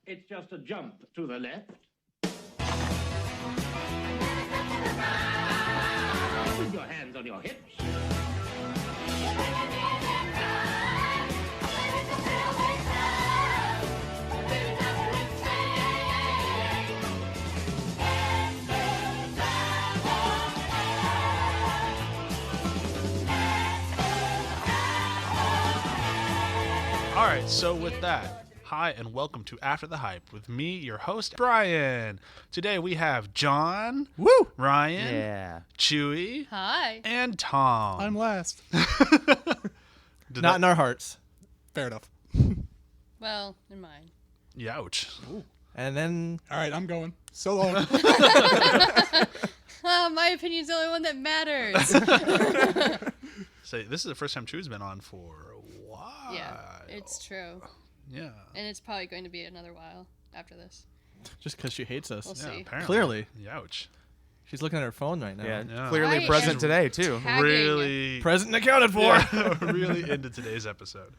It's just a jump to the left. With your hands on your hips. All right, so with that, hi and welcome to After the Hype with me, your host, Brian. Today we have John, Woo! Ryan, Chewie, Hi, and Tom. I'm last. Not in our hearts. Fair enough. well, in mine. Youch. And then... All right, I'm going. So long. My opinion's the only one that matters. So this is the first time Chewie's been on for a while. Yeah, it's true. Yeah. And it's probably going to be another while after this. Just because she hates us. We'll Yeah, see. apparently. Clearly. Youch. She's looking at her phone right now. Yeah. Clearly I present am today, too. tagging. Really, Present and accounted for. yeah, really into today's episode.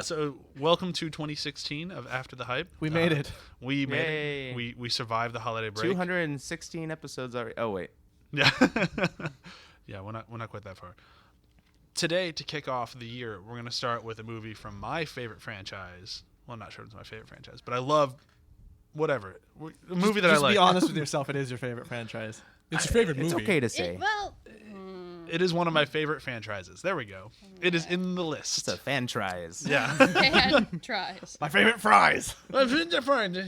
So welcome to 2016 of After the Hype. We made it. We made Yay. it. We survived the holiday break. 216 episodes already. Oh, wait. Yeah. Yeah, we're not quite that far. Today, to kick off the year, we're going to start with a movie from my favorite franchise. Well, I'm not sure it's my favorite franchise, but I love whatever. A movie that I Just like. be honest with yourself. It is your favorite franchise. It's your favorite movie. It's okay to say. It is one of my favorite franchises. There we go. It is in the list. It's a fan tries. Yeah. And tries. My favorite fries. Birthday.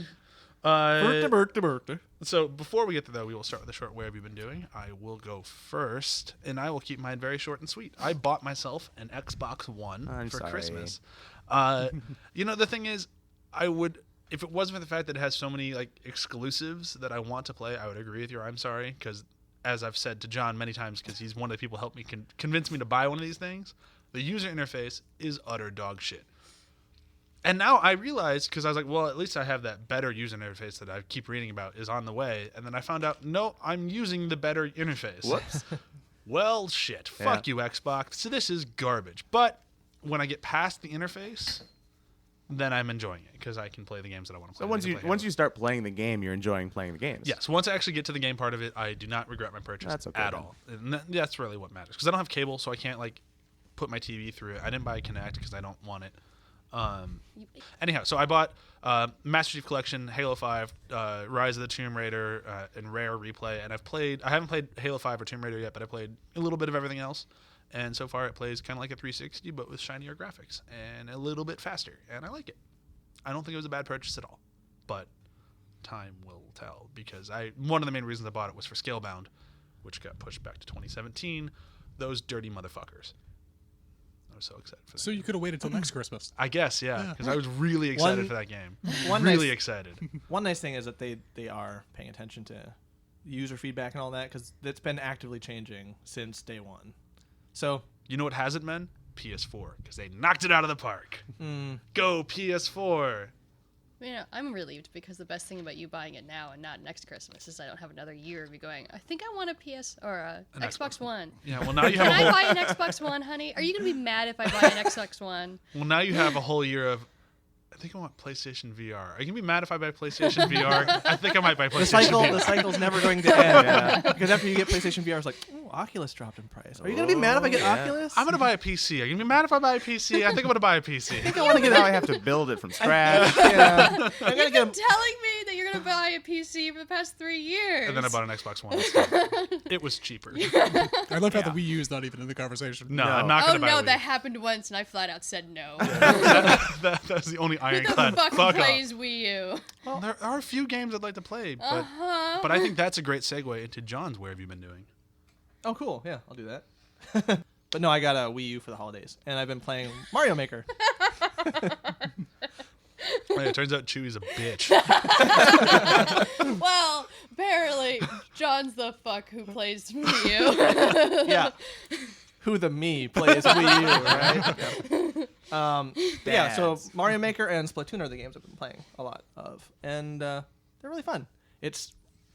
So before we get to that, we will start with a short "Where have you been doing?" I will go first, and I will keep mine very short and sweet. I bought myself an Xbox One I'm for sorry. Christmas. The thing is, I would, if it wasn't for the fact that it has so many like exclusives that I want to play, I would agree with you. I'm sorry, because as I've said to John many times, because he's one of the people who helped me convince me to buy one of these things, the user interface is utter dog shit. And now I realized, because I was like, well, at least I have that better user interface that I keep reading about is on the way. And then I found out, no, I'm using the better interface. Whoops. Well, shit. Fuck you, Xbox. So this is garbage. But when I get past the interface, then I'm enjoying it because I can play the games that I want to play. So once you start playing the game, you're enjoying playing the games. Yes, once I actually get to the game part of it, I do not regret my purchase That's okay, at then. all. And that's really what matters. Because I don't have cable, so I can't like put my TV through it. I didn't buy a Kinect because I don't want it. Anyhow, so I bought Master Chief Collection, Halo 5, Rise of the Tomb Raider, and Rare Replay. And I haven't played Halo 5 or Tomb Raider yet, but I played a little bit of everything else. And so far it plays kind of like a 360, but with shinier graphics and a little bit faster. And I like it. I don't think it was a bad purchase at all. But time will tell, because one of the main reasons I bought it was for Scalebound, which got pushed back to 2017. Those dirty motherfuckers. I was so excited for that. So you could have waited till next Christmas. I guess, yeah, because I was really excited for that game. Really excited. One nice thing is that they are paying attention to user feedback and all that, because it's been actively changing since day one. So You know what hasn't been? PS4, because they knocked it out of the park. Go PS4. I'm relieved because the best thing about you buying it now and not next Christmas is I don't have another year of you going, I think I want a PS or a Xbox One. Yeah, well now you have Can a whole. I buy an Xbox One, honey? Are you going to be mad if I buy an Xbox One? Well, now you have a whole year of. I think I want PlayStation VR. Are you gonna be mad if I buy PlayStation VR? I think I might buy PlayStation VR. the cycle's never going to end. Because after you get PlayStation VR, it's like, ooh, Oculus dropped in price. Are you gonna be mad if I get Oculus? I'm gonna buy a PC. Are you gonna be mad if I buy a PC? I think I'm gonna buy a PC. I want to get. Now I have to build it from scratch. Yeah. I'm You've gonna been get telling me that you're going to buy a PC for the past 3 years. And then I bought an Xbox One instead. It was cheaper. I love how the Wii U is not even in the conversation. No, I'm not Oh, gonna buy a no, Wii. that happened once, and I flat out said no. That's the only Who the ironclad. fuck Fuck plays Wii U? off. There are a few games I'd like to play, but I think that's a great segue into John's Where Have You Been Doing? Oh, cool. Yeah, I'll do that. But no, I got a Wii U for the holidays, and I've been playing Mario Maker. It turns out Chewie's a bitch. Well, apparently, John's the fuck who plays Wii U. Yeah. Who the me plays Wii U, right? Yeah, so Mario Maker and Splatoon are the games I've been playing a lot of, and they're really fun. It's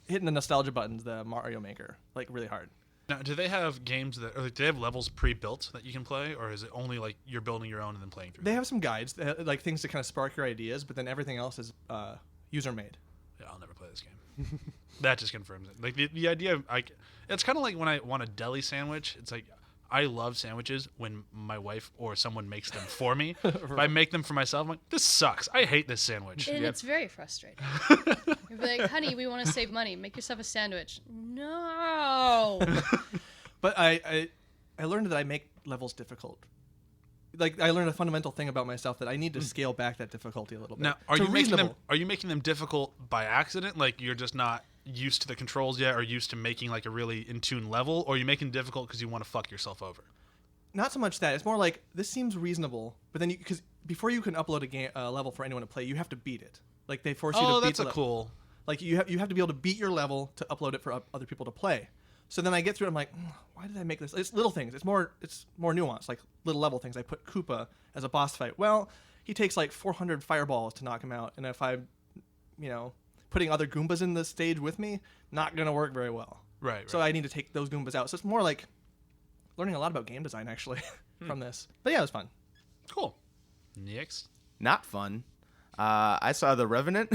hitting the nostalgia buttons, the Mario Maker, like really hard. Now, do they have games that, or like, do they have levels pre-built that you can play, or is it only like you're building your own and then playing through? They have some guides, like things to kind of spark your ideas, but then everything else is user made. Yeah, I'll never play this game. That just confirms it. Like the idea of like, it's kind of like when I want a deli sandwich. It's like I love sandwiches when my wife or someone makes them for me. If I make them for myself, I'm like, this sucks. I hate this sandwich. And it's very frustrating. You're like, honey, we want to save money. Make yourself a sandwich. No. But I learned that I make levels difficult. Like I learned a fundamental thing about myself that I need to scale back that difficulty a little bit. Now, are to you making them? reasonable. Are you making them difficult by accident? Like you're just not used to the controls yet, or used to making like a really in tune level, or are you making it difficult because you want to fuck yourself over? Not so much that. It's more like this seems reasonable, but then because before you can upload a level for anyone to play, you have to beat it. Like they force you to beat. Oh, that's the a level. cool. Like you have to be able to beat your level to upload it for other people to play. So then I get through it. I'm like, why did I make this? It's little things. It's more nuanced, like little level things. I put Koopa as a boss fight. Well, he takes like 400 fireballs to knock him out, and if I'm, putting other Goombas in the stage with me, not gonna work very well. Right. So I need to take those Goombas out. So it's more like learning a lot about game design actually from this. But yeah, it was fun. Cool. Next. Not fun. I saw The Revenant.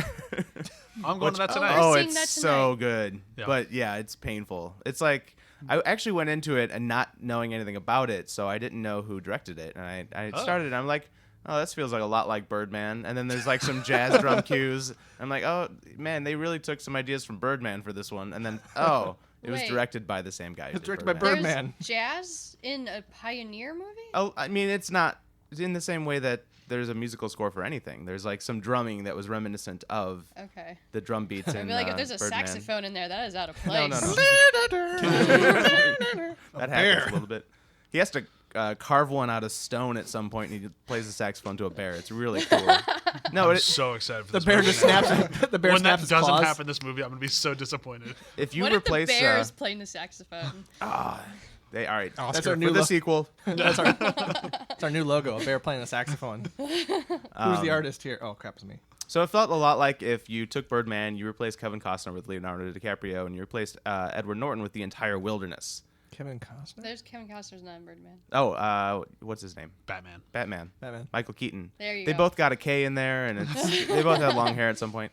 I'm going to that tonight. Oh, We're seeing it's that so tonight. good. Yeah. But yeah, it's painful. It's like I actually went into it and not knowing anything about it, so I didn't know who directed it. And I started and I'm like, oh, this feels like a lot like Birdman. And then there's like some jazz drum cues. I'm like, oh man, they really took some ideas from Birdman for this one. And then it was Wait. directed by the same guy. who It's did directed by Birdman. Birdman. There's jazz in a Pioneer movie? Oh, I mean, it's not in the same way that there's a musical score for anything. There's like some drumming that was reminiscent of Okay. the drum beats I'd in be like, if there's a Birdman. saxophone in there, that is out of No, place. That happens a little bit. He has to carve one out of stone at some point, and he plays the saxophone to a bear. It's really cool. No, I'm it, so excited for The this bear movie just now. snaps. The bear When that snaps his doesn't claws. happen in this movie, I'm gonna be so disappointed. if you What replace if the bear is playing the saxophone? they all right. Oscar. That's our For new the sequel. That's our new logo. A bear playing the saxophone. Who's the artist here? Oh crap, it's me. So it felt a lot like if you took Birdman, you replaced Kevin Costner with Leonardo DiCaprio, and you replaced Edward Norton with the entire wilderness. Kevin Costner. There's Kevin Costner's not in Birdman. Oh, what's his name? Batman. Batman. Batman. Michael Keaton. There you They go. both got a K in there, and they both had long hair at some point.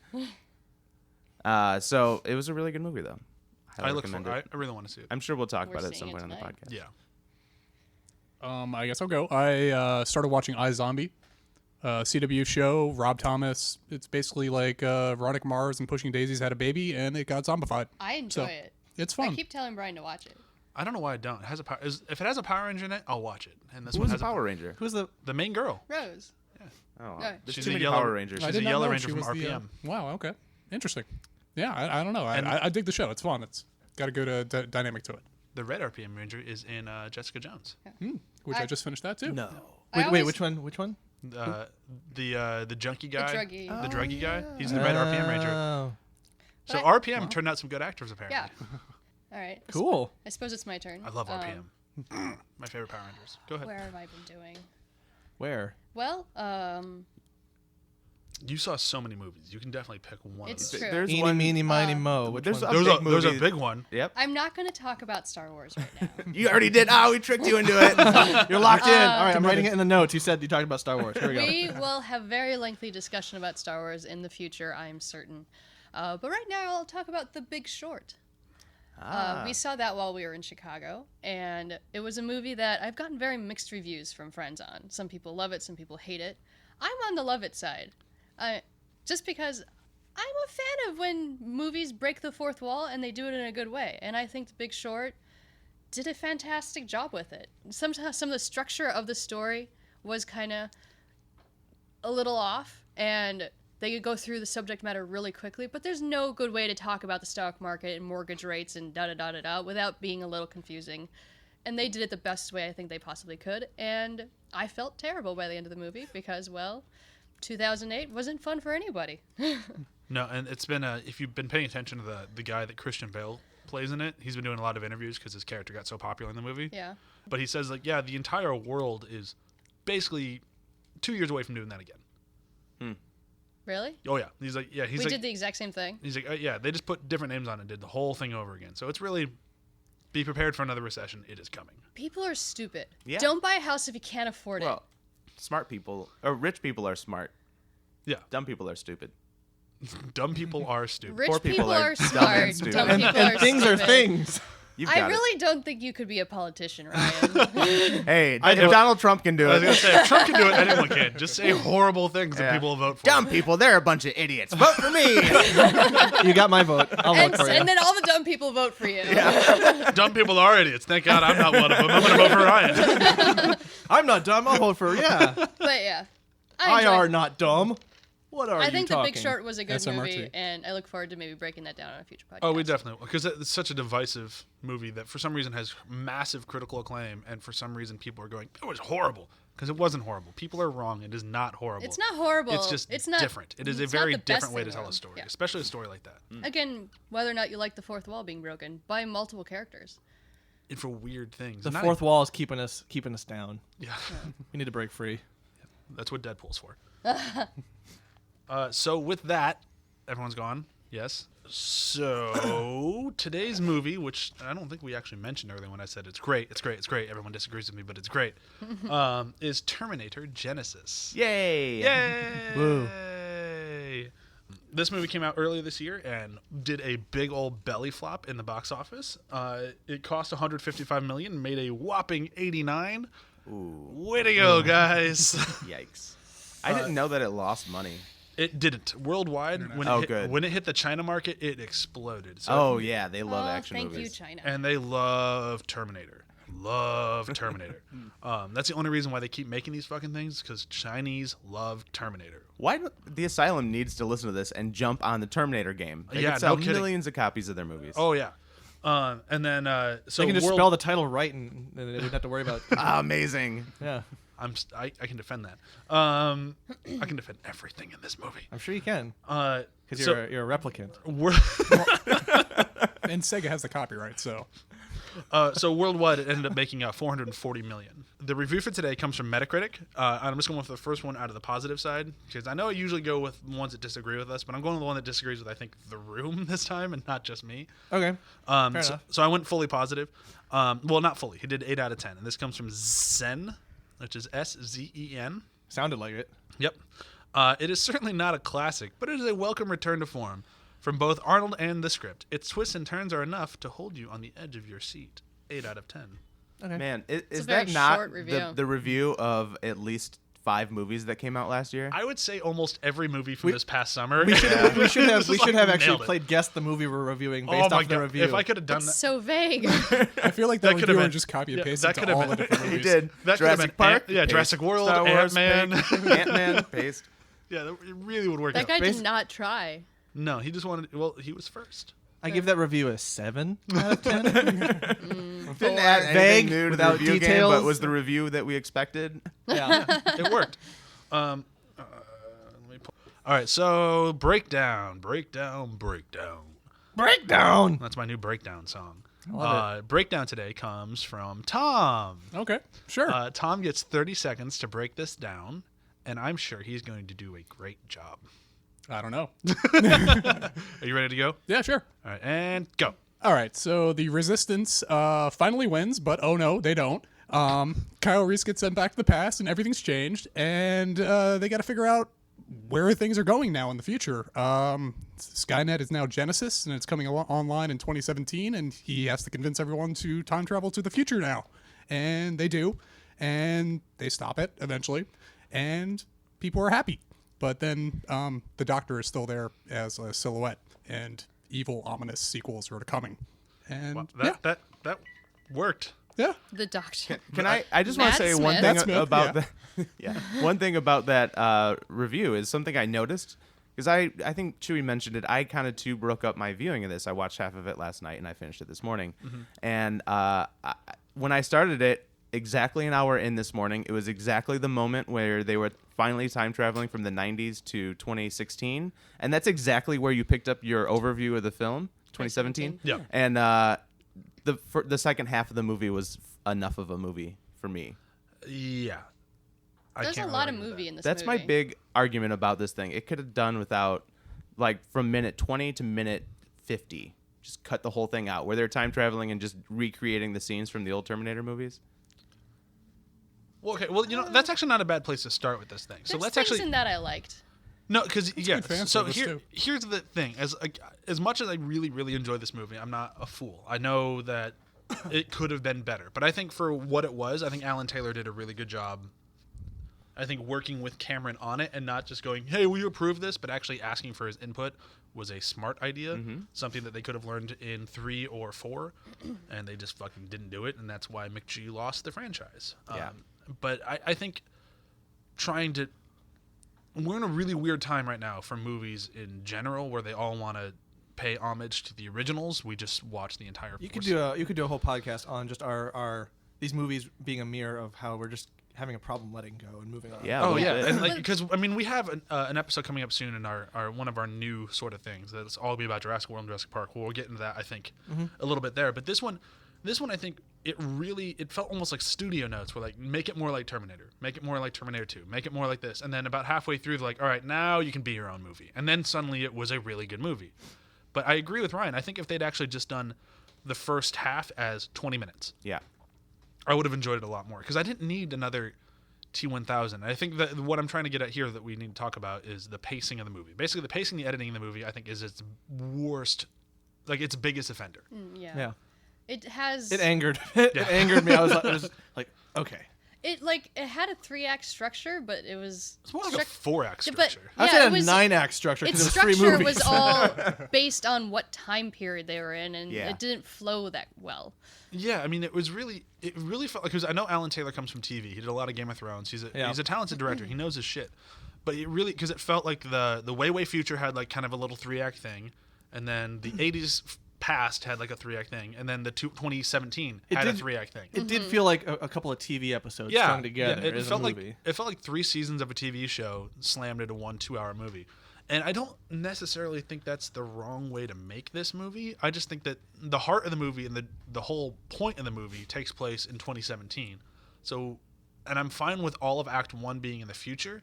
So it was a really good movie, though. I look recommend for. it. I really want to see it. I'm sure we'll talk We're about it at some seeing point it on the tonight. podcast. Yeah. I guess I'll go. I started watching iZombie, CW show. Rob Thomas. It's basically like Veronica Mars and Pushing Daisies had a baby, and it got zombified. I enjoy So, it. It's I fun. keep telling Brian to watch it. I don't know why I don't. It has a power. If it has a Power Ranger in it, I'll watch it. And this Who one was has the Power Ranger? Who's the? the main girl. Rose. Oh, No. there's She's too a many yellow- Power Rangers. She's I a did not Yellow know Ranger she from was the, RPM. wow. Okay. Interesting. Yeah. I don't know. And- I dig the show. It's fun. It's got a good dynamic to it. The red RPM Ranger is in Jessica Jones. Which I just finished that too. No. I Wait, always- which one? Which one? The junkie guy. druggie. The druggie guy. He's the red RPM Ranger. Oh, So But- RPM turned out some good actors apparently. Yeah. All right. cool. I suppose it's my turn. I love RPM. My favorite Power Rangers. Go ahead. Where have I been doing? Where? Well, You saw so many movies. You can definitely pick one. It's of true. those. There's Eeny, one. meeny, miny, mo. Which There's one? a big There's a movie. big one. Yep. I'm not going to talk about Star Wars right now. You already did. Oh, we tricked you into it. You're locked in. All right, I'm writing it in the notes. You said you talked about Star Wars. Here we go. We will have very lengthy discussion about Star Wars in the future, I am certain. But right now, I'll talk about The Big Short. We saw that while we were in Chicago, and it was a movie that I've gotten very mixed reviews from friends on. Some people love it, some people hate it. I'm on the love it side. Just because I'm a fan of when movies break the fourth wall and they do it in a good way. And I think The Big Short did a fantastic job with it. Sometimes some of the structure of the story was kind of a little off, and they could go through the subject matter really quickly, but there's no good way to talk about the stock market and mortgage rates and da-da-da-da-da without being a little confusing. And they did it the best way I think they possibly could, and I felt terrible by the end of the movie because, well, 2008 wasn't fun for anybody. No, and it's been if you've been paying attention to the guy that Christian Bale plays in it, he's been doing a lot of interviews because his character got so popular in the movie. Yeah. But he says like, yeah, the entire world is basically 2 years away from doing that again. Really? Oh yeah, he's like, We did the exact same thing. He's like, yeah, they just put different names on it, and did the whole thing over again. So it's really, Be prepared for another recession. It is coming. People are stupid. Yeah. Don't buy a house if you can't afford it. Well, smart people or rich people are smart. Yeah. Dumb people are stupid. Dumb people are stupid. Rich poor people are dumb smart. and stupid. Dumb And, people and are things are stupid. things. You've I got really don't think you could be a politician, Ryan. it. Hey, I if know. Donald Trump can do I was it. gonna say, if Trump can do it, anyone can. Just say horrible things and Yeah. people will vote for Dumb you. people, they're a bunch of idiots. Vote for me. You got my vote. I'll vote and, for you. and then all the dumb people vote for you. Dumb people are idiots. Thank God I'm not one of them. I'm going to vote for Ryan. I'm not dumb. I'll vote for yeah. But yeah. I enjoyed are it. not dumb. What are I you think The talking? Big Short was a good SMRT. movie, and I look forward to maybe breaking that down on a future podcast. Oh, we definitely will. Because it's such a divisive movie that for some reason has massive critical acclaim, and for some reason people are going, it was horrible. Because it wasn't horrible. People are wrong. It is not horrible. It's not horrible. It's just it's not, different. It is a it's not very the best different way thing to in the tell a world. story, Yeah. especially a story like that. Again, whether or not you like the fourth wall being broken by multiple characters. And for weird things. The Not fourth even- wall is keeping us down. Yeah. We need to break free. That's what Deadpool's for. So with that, everyone's gone. Yes. So today's movie, which I don't think we actually mentioned earlier when I said it's great, it's great, it's great. Everyone disagrees with me, but it's great. Is Terminator Genysis. Yay. Yay! Woo. This movie came out earlier this year and did a big old belly flop in the box office. It cost $155 million, made a whopping 89. Ooh, Way to go, guys! yikes. I didn't know that it lost money. It didn't worldwide. When Oh, it hit, good. When it hit the China market, it exploded. So, Oh, yeah, they love action thank movies. you, China. and they love Terminator. Love Terminator. That's the only reason why they keep making these fucking things, because Chinese love Terminator. Why the Asylum needs to listen to this and jump on the Terminator game? They Yeah, could sell no kidding. millions of copies of their movies. Oh yeah. And then so They can just World- spell the title right, and they wouldn't have to worry about. Amazing. Yeah, I can defend that. I can defend everything in this movie. I'm sure you can, Because because you're a replicant. And Sega has the copyright, so So worldwide, it ended up making $440 million. The review for today comes from Metacritic. I'm just going with the first one out of the positive side, because I know I usually go with ones that disagree with us, but I'm going with the one that disagrees with, I think, The Room this time, and not just me. Okay. Fair So, enough. so I went fully positive. Well, not fully. He did 8 out of 10, and this comes from Zen, which is SZEN. Sounded like it. Yep. It is certainly not a classic, but it is a welcome return to form from both Arnold and the script. Its twists and turns are enough to hold you on the edge of your seat. 8 out of 10. Okay. Man, is a very that not short review. the review of at least 5 movies that came out last year? I would say almost every movie from this past summer. We should we should have This is like actually nailed it. played guess the movie we're reviewing Oh based my off the god! review. If I could have done that, So vague. I feel like That that could've reviewer been- just copy and yeah, paste that into could've all been- the different He movies. did. That could've Jurassic been Park, Yeah, paste. Jurassic World, Star Wars, Ant-Man. Ant-Man, paste. yeah, that really would work That out. guy Basi- did not try. No, he just wanted. Well, he was first. I give that review a 7 out of 10. Didn't add anything Vague, new to the without review game, details. but was the review that we expected. Yeah. It worked. Let me pull. All right, so breakdown. Breakdown. That's my new breakdown song. Love Breakdown today comes from Tom. Okay, sure. Tom gets 30 seconds to break this down, and I'm sure he's going to do a great job. I don't know. Are you ready to go? Yeah, sure. All right, and go. All right, so the Resistance finally wins, but oh no, they don't. Kyle Reese gets sent back to the past, and everything's changed, and they got to figure out where things are going now in the future. Skynet is now Genesis, and it's coming online in 2017, and he has to convince everyone to time travel to the future now. And they do, and they stop it eventually, and people are happy. But then the Doctor is still there as a silhouette, and evil, ominous sequels are coming. And Well, that worked. yeah. The Doctor. Can I just want Matt to say one Smith. thing Matt Smith, about yeah. that. Yeah, one thing about that review is something I noticed because I think Chewie mentioned it. I kind of too broke up my viewing of this. I watched half of it last night and I finished it this morning. And when I started it, exactly an hour in this morning, it was exactly the moment where they were finally time traveling from the 90s to 2016, and that's exactly where you picked up your overview of the film, 2017. Yeah. And the second half of the movie was enough of a movie for me. Yeah. I There's a can't lot really of argue with movie that. in this That's movie. my big argument about this thing. It could have done without, like, from minute 20 to minute 50. just cut the whole thing out, where they're time traveling and just recreating the scenes from the old Terminator movies? Well, okay. Well, that's actually not a bad place to start with this thing. So There's let's things actually in that I liked. no, because yeah. good fan So service, too. here's the thing: as much as I really really enjoy this movie, I'm not a fool. I know that it could have been better, but I think for what it was, I think Alan Taylor did a really good job. I think working with Cameron on it and not just going, "Hey, will you approve this?" but actually asking for his input was a smart idea. Something that they could have learned in 3 or 4, and they just fucking didn't do it, and that's why McG lost the franchise. Yeah. But I think trying to we're in a really weird time right now for movies in general, where they all want to pay homage to the originals. We just watch the entire. You could do a whole podcast on just our these movies being a mirror of how we're just having a problem letting go and moving on. Yeah. Oh a little yeah, bit. and like because I mean we have an episode coming up soon in our one of our new sort of things that's all be about Jurassic World and Jurassic Park. We'll get into that I think a little bit there, but this one I think it felt almost like studio notes where like make it more like Terminator, make it more like Terminator 2, make it more like this, and then about halfway through they're like, all right, now you can be your own movie, and then suddenly it was a really good movie. But I agree with Ryan. I think if they'd actually just done the first half as 20 minutes, Yeah. I would have enjoyed it a lot more because I didn't need another T-1000. I think that what I'm trying to get at here that we need to talk about is the pacing of the movie. Basically, the pacing, the editing in the movie, I think, is its worst, like its biggest offender. Yeah. It has. It angered. It angered me. I was like, okay. It had a 3-act structure, but it was. It's more like a 4-act Yeah, but- structure. I Yeah, said it a was- 9-act structure because Its it was 3 structure movies. was all based on what time period they were in, and Yeah. it didn't flow that well. Yeah, I mean, it really felt like, because I know Alan Taylor comes from TV. He did a lot of Game of Thrones. He's a talented director. He knows his shit. But it really, because it felt like the way future had like kind of a little 3-act thing, and then the 80s past had like a 3-act thing, and then the 2017 had a 3-act thing. It did feel like a couple of TV episodes strung together. it as felt a movie. like it felt like 3 seasons of a TV show slammed into one 2-hour movie. And I don't necessarily think that's the wrong way to make this movie. I just think that the heart of the movie and the whole point of the movie takes place in 2017. So, and I'm fine with all of Act 1 being in the future,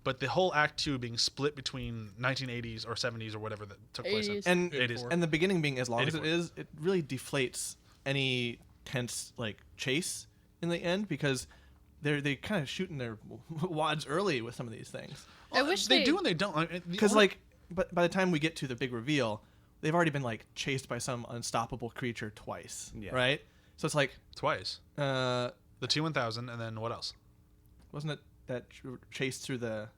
but the whole Act 2 being split between 1980s or 70s or whatever that took place in. 80s. and 84. and the beginning being as long as it 84. is, it really deflates any tense like chase in the end because they kind of shooting their wads early with some of these things. I wish they do and they don't. Because but by the time we get to the big reveal, they've already been like chased by some unstoppable creature twice. Yeah. Right. So it's like twice. The T-1000 and then what else? wasn't it that chase through the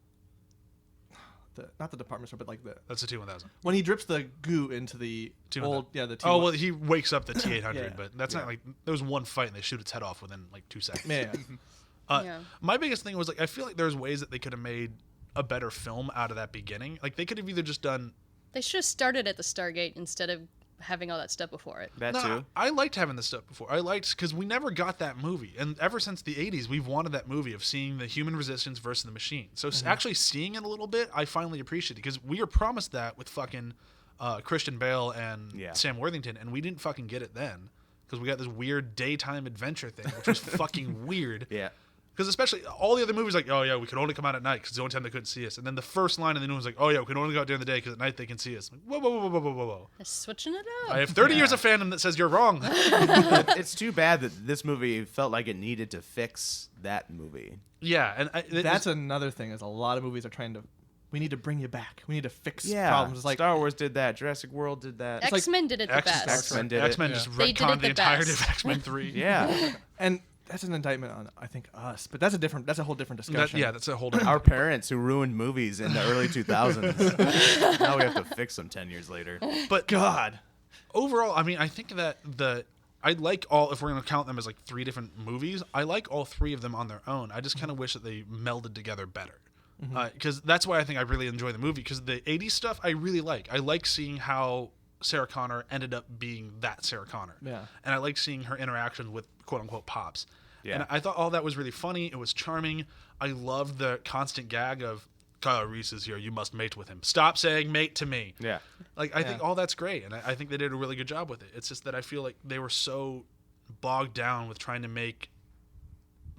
not the department store, but like That's the T-1000. when he drips the goo into the T-1000. old the T. Oh well, he wakes up the T-800, Yeah. but that's not like there was one fight and they shoot its head off within like 2 seconds. Yeah. Yeah. My biggest thing was like I feel like there's ways that they could have made a better film out of that beginning. Like they could have either just done. They should have started at the Stargate instead of having all that stuff before it. That No, too. I liked having this stuff before. I liked because we never got that movie, and ever since the '80s, we've wanted that movie of seeing the human resistance versus the machine. So actually seeing it a little bit, I finally appreciate it because we were promised that with fucking Christian Bale and Yeah. Sam Worthington, and we didn't fucking get it then because we got this weird daytime adventure thing, which was fucking weird. Yeah. Because especially all the other movies, like, oh yeah, we could only come out at night because it's the only time they couldn't see us. And then the first line in the new one's like, oh yeah, we can only go out during the day because at night they can see us. Like, whoa, whoa, whoa, whoa, whoa, whoa, whoa. They're switching it up. I have 30 years of fandom that says you're wrong. It's too bad that this movie felt like it needed to fix that movie. Yeah, and That's another thing. Is a lot of movies are trying to. We need to bring you back. We need to fix Yeah. problems. It's like Star Wars did that. Jurassic World did that. like X-Men did it the best. X-Men did it. X-Men Yeah. just They did it retconned the the entirety best. of X-Men 3. Yeah. and that's an indictment on I think us, but that's a whole different discussion. That's a whole different. Our parents who ruined movies in the early 2000s. Now we have to fix them 10 years later. But God. overall, I mean, I think that I like all, if we're going to count them as like 3 different movies, I like all 3 of them on their own. I just kind of wish that they melded together better. Because that's why I think I really enjoy the movie. Because the 80s stuff I really like. I like seeing how Sarah Connor ended up being that Sarah Connor. Yeah. And I like seeing her interactions with quote unquote pops. Yeah. And I thought all that was really funny. It was charming. I loved the constant gag of Kyle Reese is here. You must mate with him. Stop saying mate to me. Yeah. Like, I think all that's great, and I think they did a really good job with it. It's just that I feel like they were so bogged down with trying to make...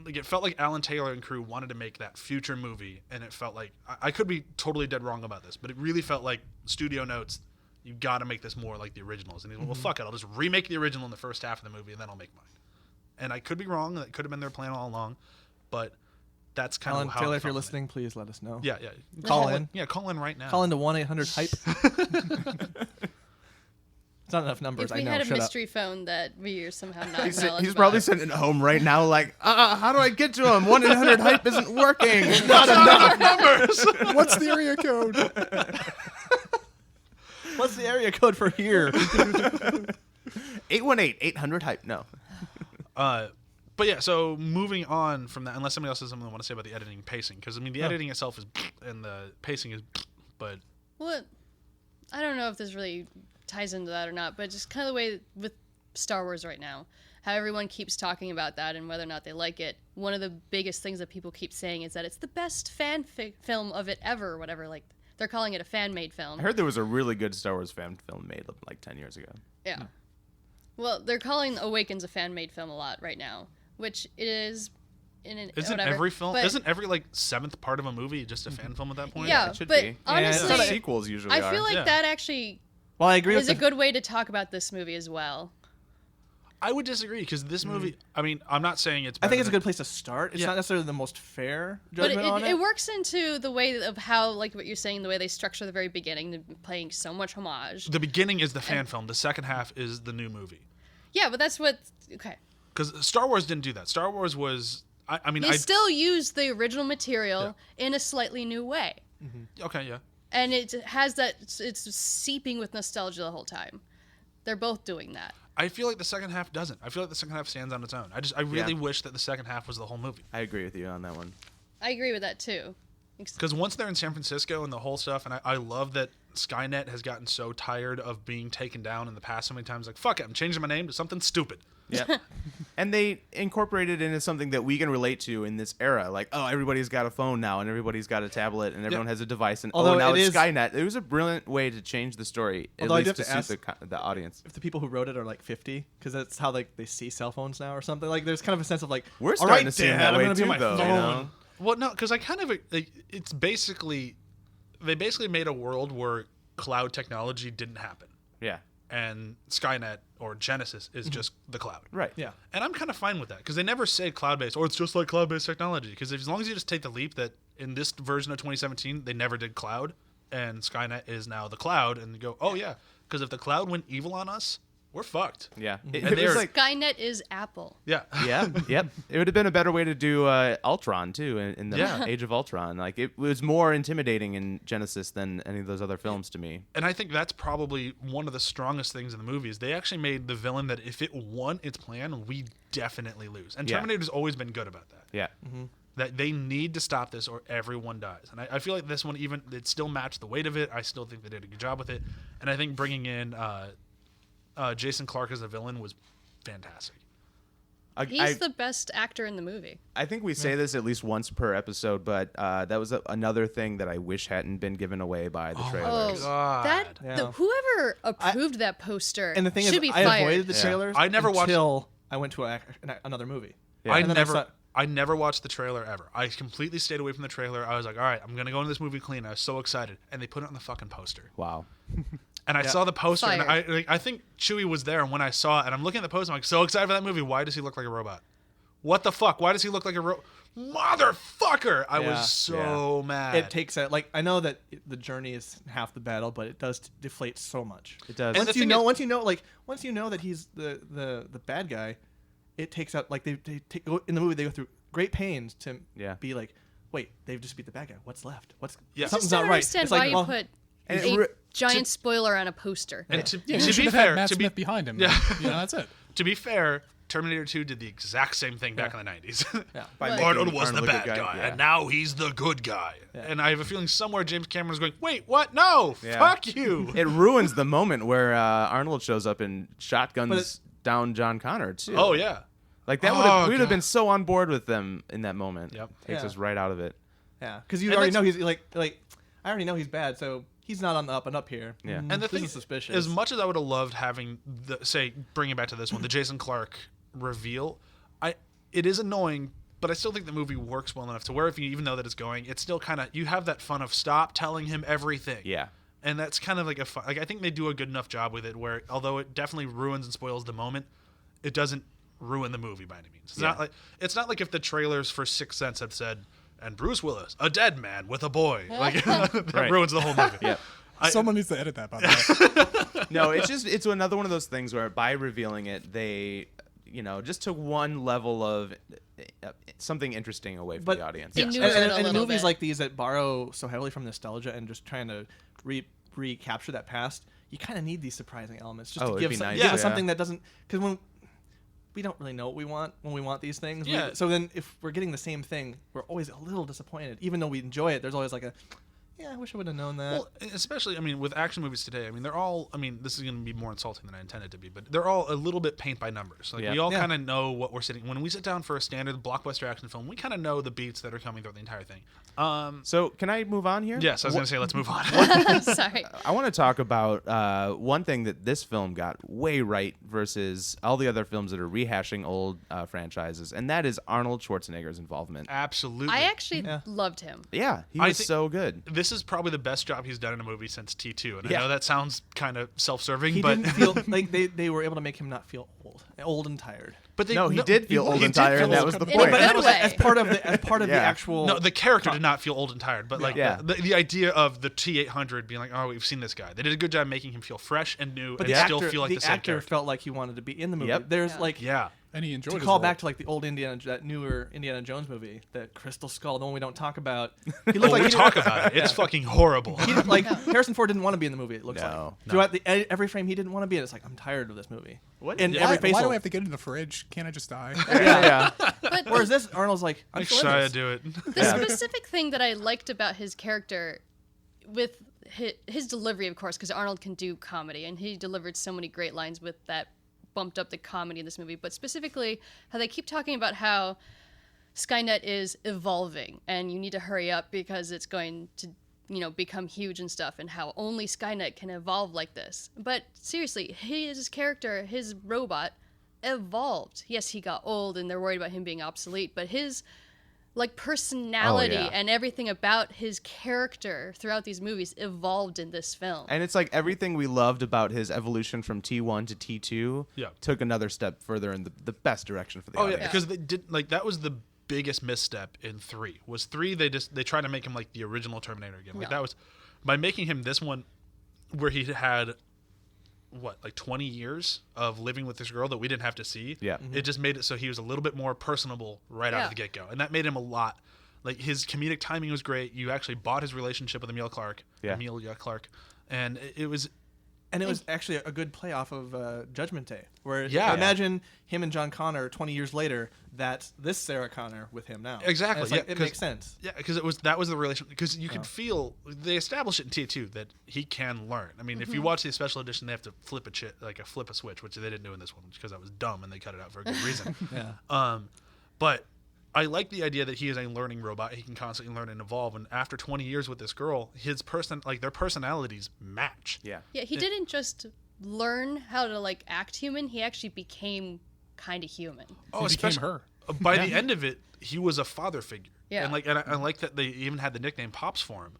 Like, it felt like Alan Taylor and crew wanted to make that future movie, and it felt like... I could be totally dead wrong about this, but it really felt like studio notes You got to make this more like the originals. And he's like, well, fuck it. I'll just remake the original in the first half of the movie, and then I'll make mine. And I could be wrong. That could have been their plan all along. But that's kind Alan of how Taylor, I if you're felt with it. listening, please let us know. Yeah. Call in. Yeah, call in right now. Call into 1-800-HYPE. It's not enough numbers. If we I know. had a Shut mystery phone that we are somehow not He's knowledge probably about. sitting at home right now, like, how do I get to him? 1-800-HYPE isn't working. Not enough numbers. What's the area code? What's the area code for here? 818-800-HYPE. No. But yeah, so moving on from that, unless somebody else has something they want to say about the editing and pacing, because I mean the editing itself is, and the pacing is, but Well, I don't know if this really ties into that or not, but just kind of the way with Star Wars right now, how everyone keeps talking about that and whether or not they like it. One of the biggest things that people keep saying is that it's the best film of it ever, or whatever. Like, they're calling it a fan-made film. I heard there was a really good Star Wars fan film made like 10 years ago. Yeah. Well, they're calling Awakens a fan-made film a lot right now, which it is. isn't whatever. every film, But- isn't every like seventh part of a movie just a fan film at that point? Yeah, It should but be. honestly, Yeah, Sequels usually I are. feel like Yeah. that actually Well, I agree is with a good way to talk about this movie as well. I would disagree because this movie. I mean, I'm not saying it's. I think better it's a than- good place to start. It's Yeah. not necessarily the most fair But judgment on it works into the way of how, like what you're saying, the way they structure the very beginning, playing so much homage. The beginning is the fan film. The second half is the new movie. Yeah, but that's what. Okay. Because Star Wars didn't do that. Star Wars was. I mean, They still use the original material in a slightly new way. Okay, yeah. And it has that, it's seeping with nostalgia the whole time. They're both doing that. I feel like the second half doesn't. I feel like the second half stands on its own. I really wish that the second half was the whole movie. I agree with you on that one. I agree with that too. Because once they're in San Francisco and the whole stuff, and I love that Skynet has gotten so tired of being taken down in the past so many times. Like, fuck it, I'm changing my name to something stupid. Yeah. And they incorporated it into something that we can relate to in this era. Like, oh, everybody's got a phone now, and everybody's got a tablet, and everyone has a device, and Although now it it's is- Skynet. It was a brilliant way to change the story, at Although I do least to have to suit the audience. if the people who wrote it are like 50, because that's how like they see cell phones now or something. Like, there's kind of a sense of like, We're all starting right, to see it Dad, that I'm way gonna be too, my though. You phone. know? Well, no, because I kind of it's basically they basically made a world where cloud technology didn't happen, Yeah. and Skynet or Genesis is just the cloud. Right. Yeah. And I'm kind of fine with that because they never say cloud-based or it's just like cloud-based technology. Because as long as you just take the leap that in this version of 2017 they never did cloud, and Skynet is now the cloud, and you go, oh yeah, because if the cloud went evil on us, we're fucked. Yeah. It, And it was they're- like, Skynet is Apple. Yeah. yeah, yep. It would have been a better way to do Ultron too in the Yeah. Age of Ultron. Like it was more intimidating in Genesis than any of those other films to me. And I think that's probably one of the strongest things in the movie is they actually made the villain that if it won its plan, we definitely lose. And Yeah. Terminator's always been good about that. Yeah. That they need to stop this or everyone dies. And I feel like this one, even it still matched the weight of it. I still think they did a good job with it. And I think bringing in Jason Clarke as a villain was fantastic. He's the best actor in the movie. I think we say this at least once per episode, but that was another thing that I wish hadn't been given away by the Oh, trailers. God. Yeah. Whoever approved that poster And the thing should is, be I fired. avoided the Yeah. trailers. I never watched- until I went to another movie. Yeah. I And then I never watched the trailer ever. I completely stayed away from the trailer. I was like, all right, I'm going to go into this movie clean. I was so excited. And they put it on the fucking poster. Wow. And I saw the poster, and Fired. I think Chewie was there. And when I saw it, and I'm looking at the poster, I'm like, so excited for that movie. Why does he look like a robot? What the fuck? Why does he look like a motherfucker? I Yeah. was so mad. It takes a like I know that the journey is half the battle, but it does deflate so much. It does. And Once the you thing know, is- once you know that he's the bad guy, it takes out like they take in the movie they go through great pains to Yeah. be like, wait, they've just beat the bad guy. What's left? What's Yeah. I something's just don't not right. understand It's why like, you well, put and a it giant spoiler on a poster. and to, Yeah, to you should be have fair, had Matt to be, Smith behind him. Yeah. Yeah, that's it. to be fair, Terminator 2 did the exact same thing back in the 90s. Yeah. by What? making Arnold was the Arnold a bad good guy, yeah. and now he's the good guy. Yeah. And I have a feeling somewhere James Cameron's going, wait, what? No, Yeah. fuck you. It ruins the moment where Arnold shows up and But shotguns down John Connor too. Oh, yeah. Like that Oh, we would have God. been so on board with them in that moment. Yep. Takes Yeah. us right out of it. Yeah, because you And already know that's- he's like I already know he's bad, so he's not on the up and up here. Yeah. And the this thing is suspicious. as much as I would have loved having bringing it back to this one, the Jason Clarke reveal, it is annoying, but I still think the movie works well enough to where if you even know that it's going, it's still kind of you have that fun of stop telling him everything. Yeah. and that's kind of like I think they do a good enough job with it where although it definitely ruins and spoils the moment, it doesn't ruin the movie by any means. It's not like if the trailers for Sixth Sense had said, and Bruce Willis, a dead man with a boy, like that Right. ruins the whole movie. Yeah. Someone needs to edit that, by the way. No, it's another one of those things where by revealing it, they, just took one level of something interesting away from the audience. They Yes. knew it a And little movies bit. like these that borrow so heavily from nostalgia and just trying to recapture that past, you kind of need these surprising elements just to it'd give, be nice, give us yeah. something that doesn't, because when we don't really know what we want when we want these things. Yeah. So then if we're getting the same thing, we're always a little disappointed. Even though we enjoy it, there's always like I wish I would have known that. Well, especially, with action movies today, they're all, this is going to be more insulting than I intended to be, but they're all a little bit paint by numbers. Like, Yeah. we all Yeah. kind of know what we're sitting, when we sit down for a standard blockbuster action film, we kind of know the beats that are coming throughout the entire thing. So can I move on here? Yes, I was going to say, let's move on. Sorry. I want to talk about one thing that this film got way right versus all the other films that are rehashing old franchises, and that is Arnold Schwarzenegger's involvement. Absolutely. I actually loved him. Yeah, he I was think- so good. This is probably the best job he's done in a movie since T2, and Yeah. I know that sounds kind of self-serving, He but didn't feel like they were able to make him not feel old and tired. but they, No, he did feel old he and did tired, feel and that old. was the In a point. But that good was way. as part of the Yeah. actual. No, the character did not feel old and tired, but like Yeah. the idea of the T800 being like, oh, we've seen this guy. They did a good job making him feel fresh and new, but and the still actor, feel like the same actor character. felt like he wanted to be in the movie. Yep. There's Yeah. like Yeah. And he enjoyed to his call role. back to like the old that newer Indiana Jones movie, the Crystal Skull, the one we don't talk about. He Oh, looked like we he talk about it. It's fucking horrible. He didn't, like Harrison Ford didn't want to be in the movie. It looks No. like throughout every frame he didn't want to be in. It's like I'm tired of this movie. What? And Yeah. every Why, facial. why do I have to get in the fridge? Can't I just die? Yeah. But Whereas this, Arnold's like I'm Like still in Shia this. do it. the specific thing that I liked about his character, with his delivery, of course, because Arnold can do comedy, and he delivered so many great lines with that bumped up the comedy in this movie. But specifically, how they keep talking about how Skynet is evolving, and you need to hurry up because it's going to, become huge and stuff, and how only Skynet can evolve like this. But seriously, his character, his robot, evolved. Yes, he got old, and they're worried about him being obsolete, but his personality Oh, yeah. and everything about his character throughout these movies evolved in this film. And it's like everything we loved about his evolution from T1 to T2 Yeah. took another step further in the best direction for the Oh yeah, audience. because they did that was the biggest misstep in 3. Was 3 they tried to make him like the original Terminator again. Like No. that was by making him this one where he had 20 years of living with this girl that we didn't have to see. Yeah. It just made it so he was a little bit more personable right out Yeah. of the get-go. And that made him a lot like his comedic timing was great. You actually bought his relationship with Emilia Clarke. And it was And it was actually a good play off of Judgment Day, where Yeah. imagine him and John Connor 20 years later. That's this Sarah Connor with him now. Exactly, And it's like, yeah, it 'cause- makes sense. Yeah, because that was the relation. Because you could feel they established it in T2 that he can learn. I mean, if you watch the special edition, they have to flip a switch, which they didn't do in this one because that was dumb and they cut it out for a good reason. Yeah. But I like the idea that he is a learning robot. He can constantly learn and evolve. And after 20 years with this girl, their personalities match. Yeah. Yeah, he didn't just learn how to act human. He actually became kind of human. Oh, He became especially her. by the end of it, he was a father figure. Yeah. And I like that they even had the nickname Pops for him.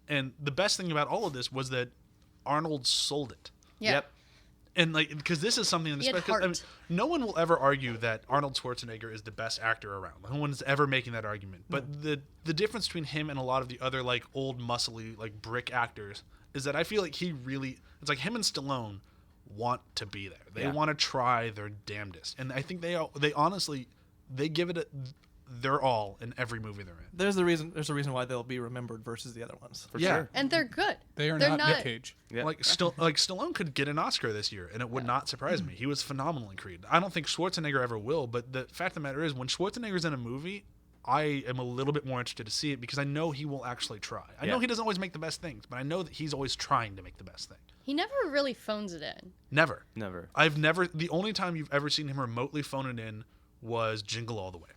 And the best thing about all of this was that Arnold sold it. Yeah. Yep. And because this is something He had that heart. no one will ever argue that Arnold Schwarzenegger is the best actor around. No one's ever making that argument. But the difference between him and a lot of the other old muscly brick actors is that I feel like it's like him and Stallone want to be there. They Yeah. want to try their damnedest. And I think they honestly give it their all in every movie they're in. There's a reason why they'll be remembered versus the other ones. For Yeah. sure. And they're good. They are They're not Nick Cage. Yeah. Stallone could get an Oscar this year, and it would not surprise me. He was phenomenal in Creed. I don't think Schwarzenegger ever will, but the fact of the matter is, when Schwarzenegger's in a movie, I am a little bit more interested to see it because I know he will actually try. I know Yeah. he doesn't always make the best things, but I know that he's always trying to make the best thing. He never really phones it in. Never. Never. The only time you've ever seen him remotely phone it in was Jingle All the Way.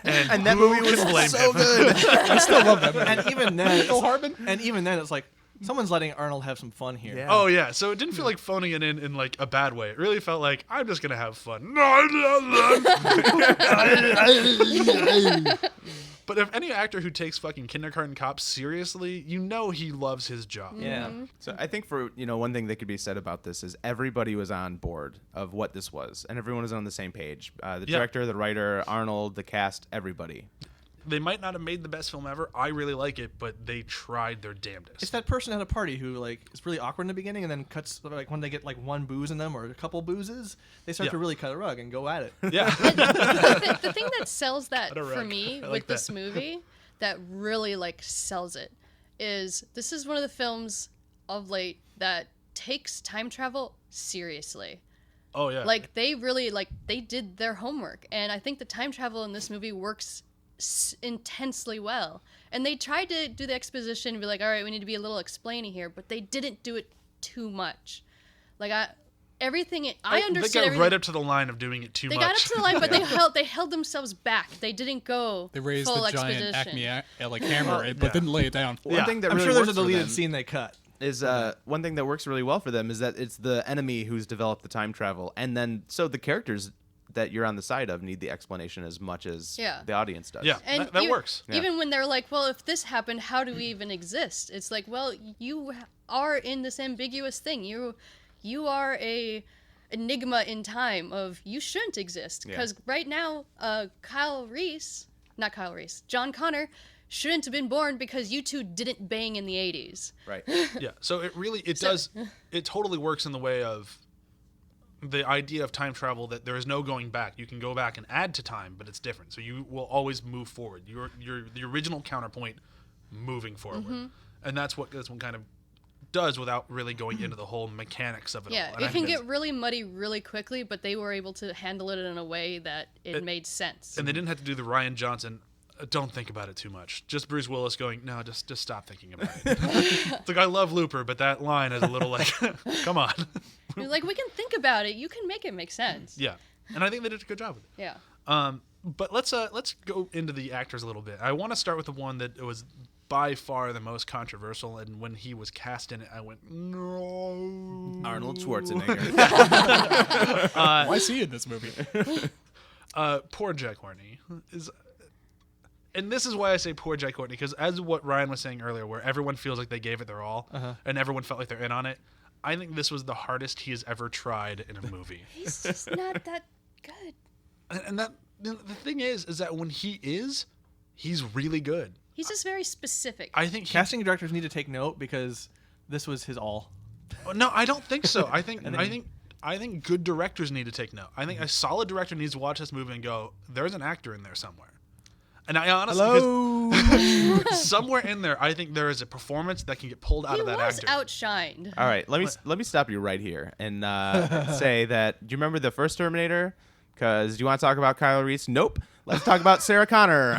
And that who movie was can blame so him? good. I still love that movie. And even then, Phil Hartman? and even then, it's like someone's letting Arnold have some fun here. Yeah. Oh yeah, so it didn't feel like phoning it in a bad way. It really felt like I'm just gonna have fun. But But if any actor who takes fucking Kindergarten Cop seriously, you know he loves his job. Yeah. So I think for one thing that could be said about this is everybody was on board of what this was, and everyone was on the same page. The director, the writer, Arnold, the cast, everybody. They might not have made the best film ever. I really like it, but they tried their damnedest. It's that person at a party who like is really awkward in the beginning and then cuts like when they get like one booze in them or a couple boozes, they start to really cut a rug and go at it. Yeah. The thing that sells that Cut a for rug. me I with like this that. movie, that really like sells it, is this is one of the films of late that takes time travel seriously. Oh yeah. Like they really they did their homework, and I think the time travel in this movie works intensely well. And they tried to do the exposition and be like, all right, we need to be a little explaining here, but they didn't do it too much. Like I understood They got everything. right up to the line of doing it too They much. got up to the line, but they held themselves back. They didn't go They raised full the giant exposition. Acme like hammer, but didn't lay it down. One thing that I'm really sure there's a works for deleted them scene they cut. is one thing that works really well for them is that it's the enemy who's developed the time travel, and then so the characters that you're on the side of need the explanation as much as the audience does. Yeah. And that even, works. Even when they're like, well, if this happened, how do we even exist? It's like, well, you are in this ambiguous thing. You are a enigma in time of you shouldn't exist. Because right now, John Connor shouldn't have been born because you two didn't bang in the 80s. Right. Yeah. So it totally works in the way of the idea of time travel, that there is no going back. You can go back and add to time, but it's different. So you will always move forward. You're the original counterpoint moving forward. And that's what this one kind of does without really going into the whole mechanics of it all. Yeah, And I it can think get really muddy really quickly, but they were able to handle it in a way that it made sense. and they didn't have to do the Ryan Johnson, don't think about it too much. Just Bruce Willis going, no, just stop thinking about it. It's like, I love Looper, but that line is a little like, come on. You're like, we can think about it. You can make it make sense. Yeah. And I think they did a good job with it. Yeah. But let's go into the actors a little bit. I want to start with the one that was by far the most controversial, and when he was cast in it, I went, no. Arnold Schwarzenegger. Why is he in this movie? Poor Jai Courtney is, and this is why I say poor Jai Courtney, because as what Ryan was saying earlier, where everyone feels like they gave it their all, and everyone felt like they're in on it, I think this was the hardest he has ever tried in a movie. He's just not that good. And that the thing is that when he's really good. He's just very specific. I think Casting directors need to take note because this was his all. No, I don't think so. I think good directors need to take note. I think a solid director needs to watch this movie and go, there's an actor in there somewhere. And I honestly, because somewhere in there, I think there is a performance that can get pulled out he of that was actor. outshined. All right, let me stop you right here and say that. Do you remember the first Terminator? Because do you want to talk about Kyle Reese? Nope. Let's talk about Sarah Connor.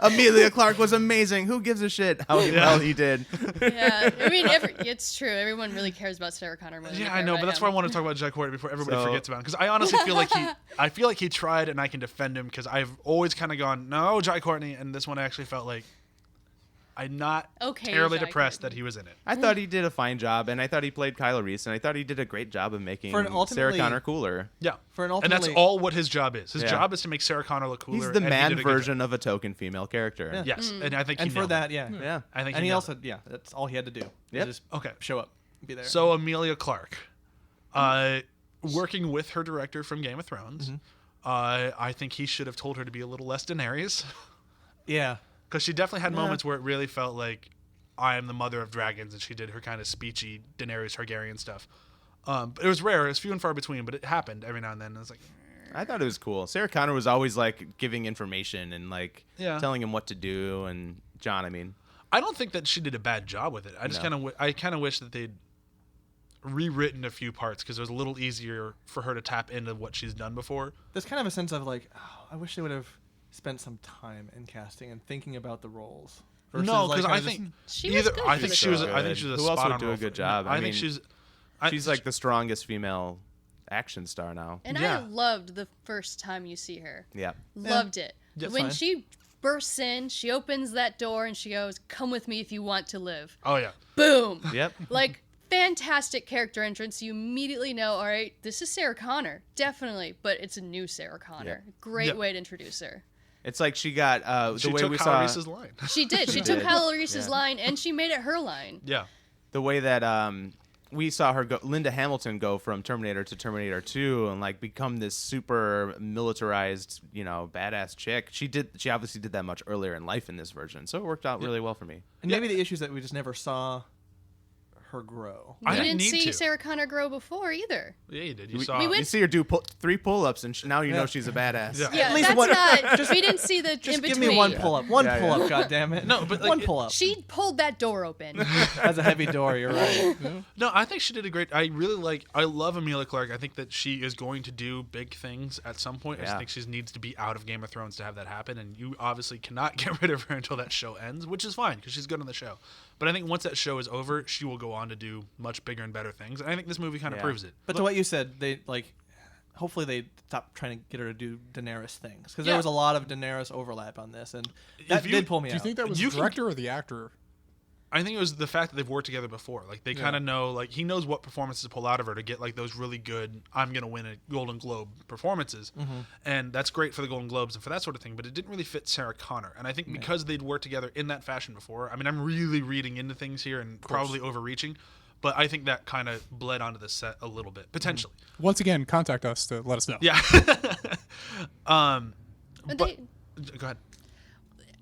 Amelia Clarke was amazing. Who gives a shit how well he did? Yeah, I mean, it's true. Everyone really cares about Sarah Connor more than Yeah, they I know, care but that's about why I him. want to talk about Jai Courtney before everybody forgets about him. Because I honestly feel like he tried, and I can defend him because I've always kind of gone, no, Jai Courtney, and this one I actually felt like I'm not terribly Jai depressed Courtney. that he was in it. I thought he did a fine job, and I thought he played Kyle Reese, and I thought he did a great job of making For an Sarah ultimately- Connor cooler. Yeah, For an and that's ultimately- all what his job is. His Yeah. job is to make Sarah Connor look cooler. He's the and he man did a good version of a token female character. Yeah. job. Yes, and I think And he for nailed that, it. Yeah. I think and he nailed also, it. that's all he had to do. Yep. Just Okay. show up, be there. So Amelia Clarke, working with her director from Game of Thrones, I think he should have told her to be a little less Daenerys, yeah, because she definitely had moments where it really felt like I am the mother of dragons, and she did her kind of speechy Daenerys Targaryen stuff. But it was rare; it was few and far between, but it happened every now and then. And I was like, I thought it was cool. Sarah Connor was always like giving information and like Yeah. telling him what to do. And John, I mean, I don't think that she did a bad job with it. I just No. kind of wish that they'd rewritten a few parts because it was a little easier for her to tap into what she's done before. there's kind of a sense of like, oh, I wish they would have spent some time in casting and thinking about the roles. versus, No, like, because kinda I just- think She was good I for think the she was. show. I think she was a Who else spot would on do a role good for it. job? I I think mean, she's she's like the strongest female action star now. And Yeah. I loved the first time you see her. Yeah. Loved it. That's When fine. she bursts in, she opens that door and she goes, "Come with me if you want to live." Oh yeah. Boom. Yep. Like, fantastic character entrance. You immediately know, all right, this is Sarah Connor. Definitely. But it's a new Sarah Connor. Great Yeah. way to introduce her. It's like she got the She way took we Kyle saw Reese's line. She did. She took Kyle Reese's line and she made it her line. Yeah. the way that we saw her go, Linda Hamilton go from Terminator to Terminator 2 and like become this super militarized, badass chick. She obviously did that much earlier in life in this version, so it worked out really well for me. And maybe the issue is that we just never saw her grow. I We didn't didn't need see to. Sarah Connor grow before either. Yeah, you did. We You you see her do 3 pull-ups, and now you know she's a badass. Yeah. Yeah, At least that's one- not. We didn't see the Just in give between. me one pull-up. One Yeah, pull-up, yeah. goddammit. No, but, like, one pull-up. She pulled that door open. That's a heavy door, you're right. No, I think she did a great. I love Emilia Clarke. I think that she is going to do big things at some point. I just Yeah. think she needs to be out of Game of Thrones to have that happen. And you obviously cannot get rid of her until that show ends, which is fine because she's good on the show. But I think once that show is over, she will go on to do much bigger and better things. And I think this movie kind of Yeah. proves it. But to what you said, they hopefully they stop trying to get her to do Daenerys things because Yeah. there was a lot of Daenerys overlap on this, and that you- did pull me Do you out. think that was You the can- director or the actor? I think it was the fact that they've worked together before. Like they kind of know, like he knows what performances to pull out of her to get like those really good I'm gonna win a Golden Globe performances, and that's great for the Golden Globes and for that sort of thing. But it didn't really fit Sarah Connor, and I think because they'd worked together in that fashion before. I mean, I'm really reading into things here and probably overreaching, but I think that kind of bled onto the set a little bit potentially. Once again, contact us to let us know. Yeah. But But they, go ahead.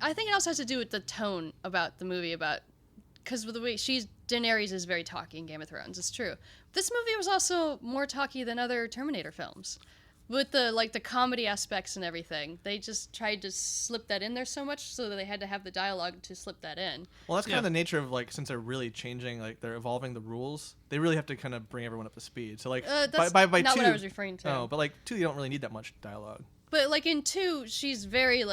I think it also has to do with the tone about the movie, because the way Daenerys is very talky in Game of Thrones. It's true. This movie was also more talky than other Terminator films, with the comedy aspects and everything. They just tried to slip that in there so much, so that they had to have the dialogue to slip that in. Well, that's kind Yeah. of the nature of since they're really changing, they're evolving the rules. They really have to kind of bring everyone up to speed. So That's by not two, what I was referring to. Oh, but 2, you don't really need that much dialogue. But in 2, she's very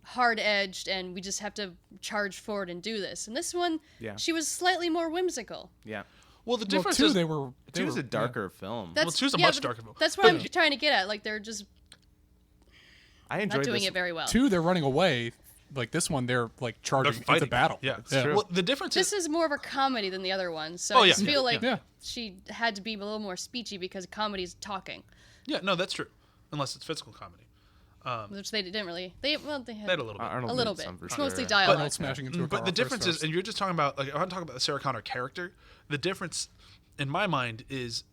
hard edged, and we just have to charge forward and do this. And this one, Yeah. she was slightly more whimsical. Yeah. Well, the Well, difference too, is they were. It was a darker film. That's two's a yeah, much but darker film. That's what I'm trying to get at. They're just I enjoyed not doing this. it very well. Two, they're running away. Like this one, they're charging They're into fighting. battle. Yeah. It's true. Well, the difference This is is more of a comedy than the other one, so Oh, I yeah. just feel like Yeah. she had to be a little more speechy because comedy's talking, yeah, no, that's true, unless it's physical comedy. which they didn't really. They had They had a little bit. Arnold a little did bit. some for It's sure. mostly Arnold dialogue. smashing into a car But the first difference is, starts. and you're just talking about, I want to talk about the Sarah Connor character. The difference, in my mind, is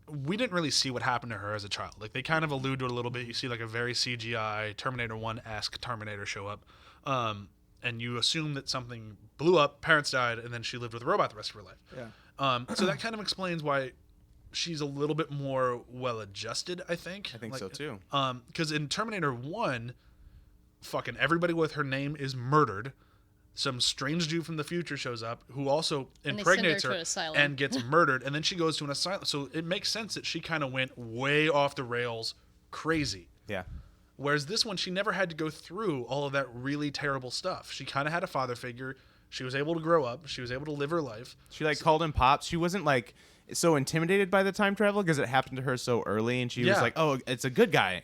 we didn't really see what happened to her as a child. They kind of allude to it a little bit. You see a very CGI Terminator 1-esque Terminator show up, and you assume that something blew up, parents died, and then she lived with a robot the rest of her life. Yeah. So that kind of explains why she's a little bit more well-adjusted, I think. I think so too. Because in Terminator 1, fucking everybody with her name is murdered. Some strange dude from the future shows up who also And they impregnates send her to her an asylum. and gets murdered, and then she goes to an asylum. So it makes sense that she kind of went way off the rails crazy. Yeah. Whereas this one, she never had to go through all of that really terrible stuff. She kind of had a father figure. She was able to grow up. She was able to live her life. She called him Pops. She wasn't so intimidated by the time travel because it happened to her so early, and she was Yeah. like, "Oh, it's a good guy."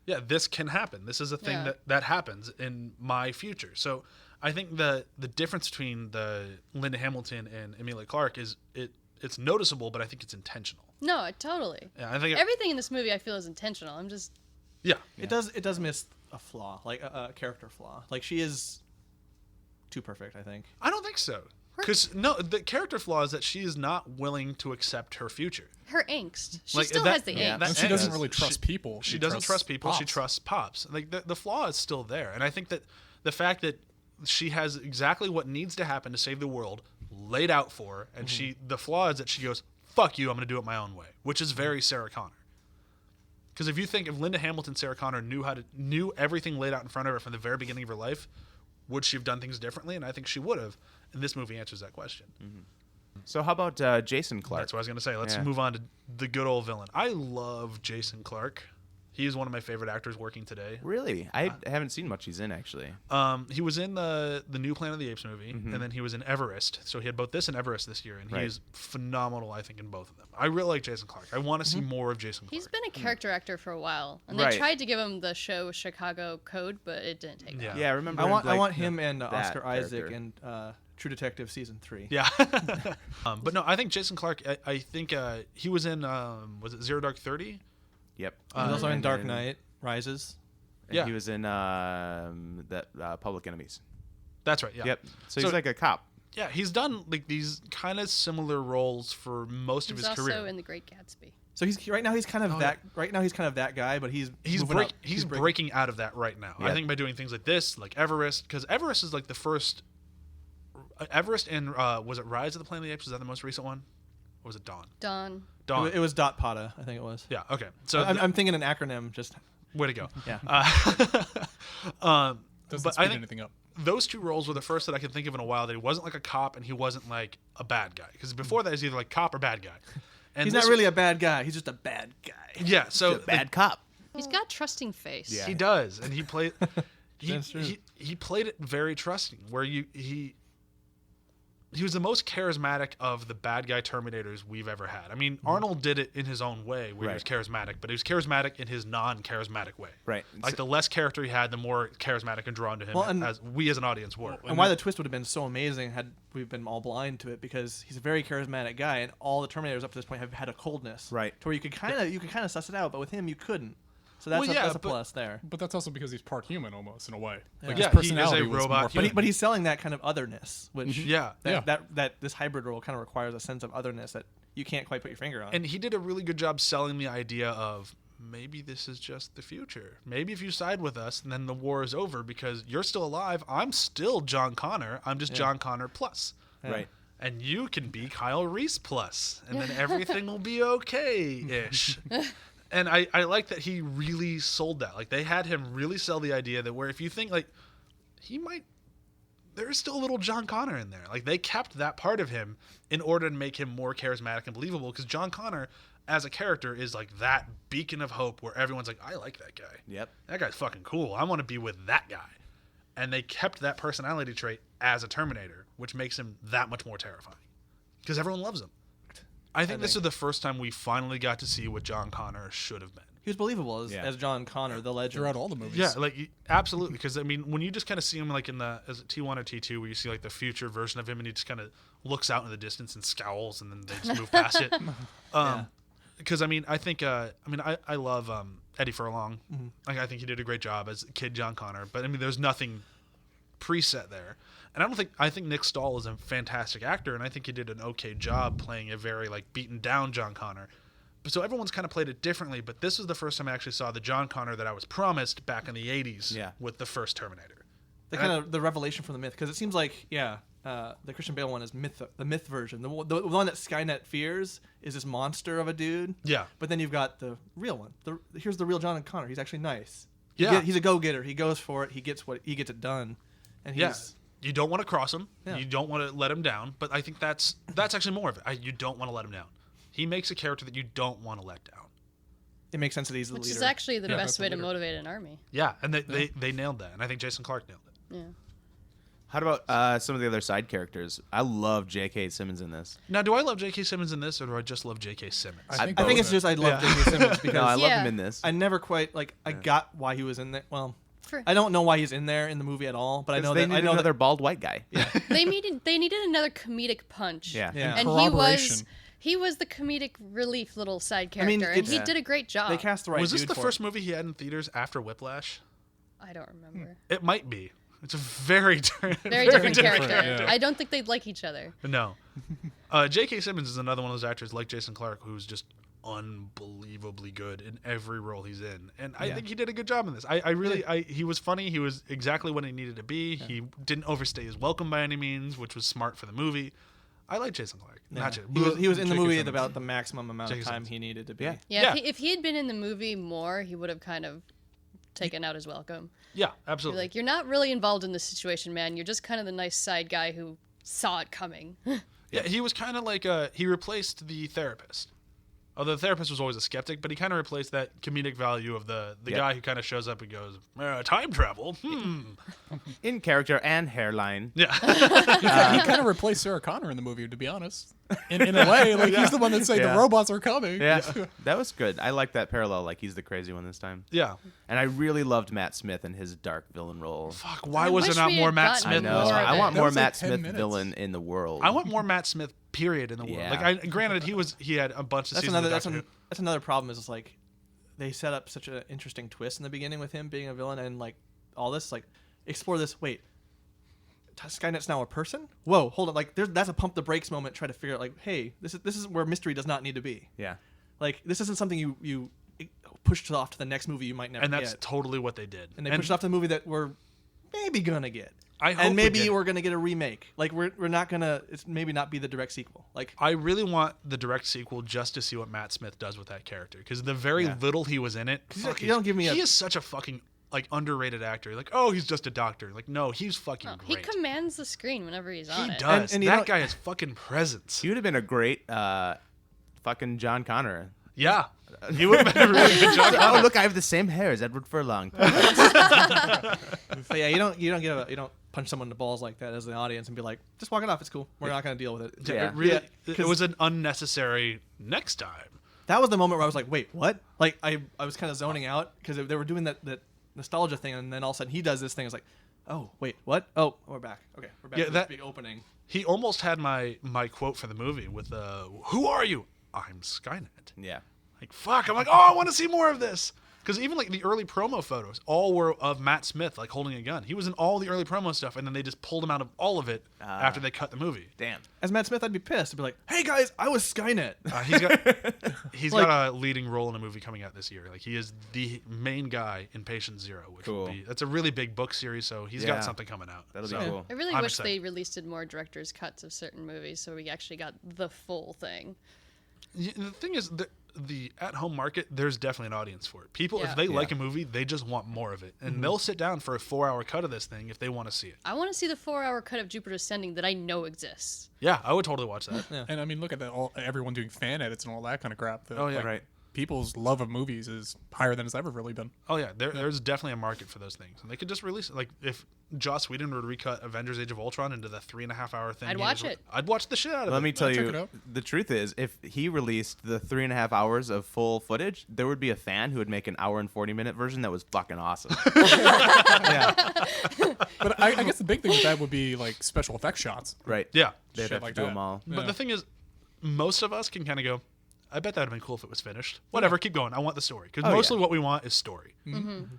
Yeah, this can happen. This is a thing Yeah. that happens in my future. So I think the difference between the Linda Hamilton and Emilia Clarke is it's noticeable, but I think it's intentional. No, totally. Yeah, I think Everything in this movie I feel is intentional. I'm just yeah. It does miss a flaw, a character flaw. She is too perfect, I think. I don't think so. Because no, the character flaw is that she is not willing to accept her future. her angst. She Like, still that- has the yeah, angst. that And she doesn't angst. really trust people. She doesn't trust people. She Pops. trusts Pops. The flaw is still there, and I think that the fact that she has exactly what needs to happen to save the world laid out for her, and the flaw is that she goes, "Fuck you, I'm going to do it my own way," which is very Sarah Connor. Because if you think if Linda Hamilton, Sarah Connor knew everything laid out in front of her from the very beginning of her life, would she have done things differently? And I think she would have. And this movie answers that question. So how about Jason Clarke? That's what I was going to say. Let's Yeah. move on to the good old villain. I love Jason Clarke. He is one of my favorite actors working today. Really? I haven't seen much he's in actually. He was in the new Planet of the Apes movie, and then he was in Everest. So he had both this and Everest this year, and Right. he's phenomenal, I think, in both of them. I really like Jason Clarke. I want to see more of Jason Clarke. He's been a character actor for a while, and Right. they tried to give him the show Chicago Code, but it didn't take Yeah. off. Yeah, I remember. I want like, him and that Oscar Isaac character. and True Detective season 3. Yeah. But no, I think Jason Clarke, I think he was in, was it Zero Dark 30? Yep. He's also in and Dark then- Knight Rises. And Yeah. he was in Public Enemies. That's right. Yeah. Yep. So he's like a cop. Yeah, he's done like these kind of similar roles for most of He's his also career. in The Great Gatsby. So he's right now he's kind of that. Right now he's kind of that guy, but he's moving up. He's breaking. breaking out of that right now. I Yeah. think by doing things like this, like Everest, because Everest is like the first. Everest and was it Rise of the Planet of the Apes? Was that the most recent one? Or was it Dawn? Dawn. Dawn. It was Dot Pata, I think it was. Yeah. Okay. So I'm thinking an acronym. Just way to go. yeah. Doesn't but speed I think anything up. those two roles were the first that I can think of in a while that he wasn't like a cop and he wasn't like a bad guy. Because before that, he's either like cop or bad guy. And He's this- not really a bad guy. He's just a bad guy. Yeah. So Bad cop. He's got trusting face. Yeah. he does, and he played. That's true. He played it very trusting, where he was the most charismatic of the bad guy Terminators we've ever had. I mean, Arnold did it in his own way, where he was charismatic, but he was charismatic in his non-charismatic way. Right. Like the less character he had, the more charismatic and drawn to him, Well, and- as we as an audience were. And why the twist would have been so amazing had we been all blind to it, because he's a very charismatic guy, and all the Terminators up to this point have had a coldness, Right. To where you could kind of suss it out, but with him you couldn't. So that's Well, yeah, that's a but- plus there. But that's also because he's part human almost in a way. Like Yeah, his he is a personality was robot more human. But he's selling that kind of otherness, which Yeah. that this hybrid role kind of requires a sense of otherness that you can't quite put your finger on. And he did a really good job selling the idea of maybe this is just the future. Maybe if you side with us, then the war is over because you're still alive. I'm still John Connor. I'm just John Connor plus. Right. And you can be Kyle Reese plus, and then everything will be okay-ish. And I like that he really sold that. Like, they had him really sell the idea that where if you think, like, there's still a little John Connor in there. Like, they kept that part of him in order to make him more charismatic and believable, because John Connor, as a character, is like that beacon of hope where everyone's like, I like that guy. Yep. That guy's fucking cool. I want to be with that guy. And they kept that personality trait as a Terminator, which makes him that much more terrifying. Because everyone loves him. I think this is the first time we finally got to see what John Connor should have been. he was believable as John Connor, the legend. throughout all the movies. Yeah, like absolutely. Because I mean, when you just kind of see him like in the as T1 or T2, where you see like the future version of him, and he just kind of looks out in the distance and scowls, and then they just move past it. Because I mean, I think I love Eddie Furlong. Like, I think he did a great job as Kid John Connor. But I mean, there's nothing preset there. And I think Nick Stahl is a fantastic actor, and I think he did an okay job playing a very like beaten down John Connor. But so everyone's kind of played it differently, but this was the first time I actually saw the John Connor that I was promised back in the 80s with the first Terminator. The revelation from the myth, because it seems like the Christian Bale one is the myth version. The one that Skynet fears is this monster of a dude. Yeah. But then you've got the real one. Here's the real John Connor. He's actually nice. Yeah. He's a go-getter. He goes for it. He gets it done. And he's You don't want to cross him. Yeah. You don't want to let him down. But I think that's actually more of it. You don't want to let him down. He makes a character that you don't want to let down. it makes sense that he's the Which leader. is actually the Yeah, best that's the way to leader. motivate an army. Yeah, and they nailed that. And I think Jason Clarke nailed it. Yeah. How about some of the other side characters? I love J.K. Simmons in this. Now, do I love J.K. Simmons in this, or do I just love J.K. Simmons? I think it's just I love J.K. Simmons because No, I love Yeah. him in this. I never quite I got why he was in there. Well, For- I don't know why he's in there in the movie at all, but I know they that need I know another that bald white guy. they needed another comedic punch. Yeah. Yeah. And Corroboration. he was the comedic relief little side I mean, character, and he it's- did a great job. they cast the right Was this dude the for first it. movie he had in theaters after Whiplash? I don't remember. It might be. It's a very Very different character. yeah. I don't think they'd like each other. No. J.K. Simmons is another one of those actors like Jason Clarke who's just unbelievably good in every role he's in. And I think he did a good job in this. He was funny. He was exactly what he needed to be. He didn't overstay his welcome by any means, which was smart for the movie. I like Jason Clarke. Not He was in the J.K. movie at Simmons. about the maximum amount of J.K. time Simmons. he needed to be. Yeah. Yeah, Yeah. If he had been in the movie more, he would have kind of taken out his welcome. Yeah, You're absolutely. like, you're not really involved in this situation, man. You're just kind of the nice side guy who saw it coming. Yeah, he was kind of like he replaced the therapist. Although the therapist was always a skeptic, but he kind of replaced that comedic value of the guy who kind of shows up and goes, time travel? In character and hairline. Yeah. He kind of replaced Sarah Connor in the movie, to be honest. In a way, like he's the one that say Yeah. the robots are coming. Yeah, that was good. I like that parallel. Like, he's the crazy one this time. Yeah. And I really loved Matt Smith and his dark villain role. Fuck, why I was there wish not we more had Matt gotten I Smith? know. more of I it. want That more was like Matt 10 Smith minutes. villain in the world. I want more Matt Smith, period, in the world. Yeah. Like, granted, he had a bunch of That's seasons another of Doctor Who. that's another problem is it's like they set up such an interesting twist in the beginning with him being a villain and like all this, like explore this. Wait, Skynet's now a person? Whoa, hold on. Like that's a pump the brakes moment. Try to figure out like, hey, this is where mystery does not need to be. Yeah. Like this isn't something you pushed off to the next movie you might never And that's get. totally what they did. And they pushed it off to the movie that we're maybe gonna get. I hope and maybe we get it. we're gonna get a remake. Like we're not gonna. It's maybe not be the direct sequel. Like I really want the direct sequel just to see what Matt Smith does with that character, because the very little he was in it, you don't give me he is such a fucking like underrated actor. Like, oh, he's just a doctor. Like, no, he's fucking He great. commands the screen whenever he's on He it. does. And you That don't- guy has fucking presence. He would have been a great fucking John Connor. Yeah, he would have been a really good John Oh, Connor. look, I have the same hair as Edward Furlong. But yeah, you don't punch someone in the balls like that as the audience and be like, just walk it off. It's cool. We're not gonna deal with it. Yeah. It really, Yeah, it was an unnecessary next time. That was the moment where I was like, wait, what? Like I was kind of zoning out because they were doing that nostalgia thing, and then all of a sudden he does this thing. I was like, oh wait, what? Oh, we're back. Okay, we're back. Yeah, to that- this big opening. He almost had my quote for the movie with "Who are you? I'm Skynet." Yeah. Like, fuck. I'm like, oh, I want to see more of this. Because even like the early promo photos, all were of Matt Smith like holding a gun. He was in all the early promo stuff, and then they just pulled him out of all of it after they cut the movie. Damn. As Matt Smith, I'd be pissed. I'd be like, hey guys, I was Skynet. He's Like- got a leading role in a movie coming out this year. Like, he is the main guy in Patient Zero, which will Cool. be that's a really big book series. So he's Yeah. got something coming out. That'll So be cool. I really I'm wish excited. they released more director's cuts of certain movies so we actually got the full thing. The thing is, the at-home market, there's definitely an audience for it. People, Yeah. if they like a movie, they just want more of it, Mm-hmm. and they'll sit down for a 4-hour cut of this thing if they want to see it. I want to see the 4-hour cut of Jupiter Ascending that I know exists. Yeah, I would totally watch that. And I mean, look at that! Everyone doing fan edits and all that kind of crap. That, Oh, yeah. like, Right. People's love of movies is higher than it's ever really been. Oh yeah, there's definitely a market for those things, and they could just release it. Like if Joss Whedon were to recut Avengers: Age of Ultron into the 3.5-hour thing, I'd watch it. I'd watch the shit out of Let it. me tell check it you, out. the truth is, if he released the 3.5 hours of full footage, there would be a fan who would make an hour and 40-minute version that was fucking awesome. But I guess the big thing with that would be like special effects shots. Right. Yeah, They'd Shit have like to do that. them all. but Yeah. the thing is, most of us can kind of go, I bet that would have been cool if it was finished. Whatever, keep going. I want the story, because Oh, mostly yeah. what we want is story.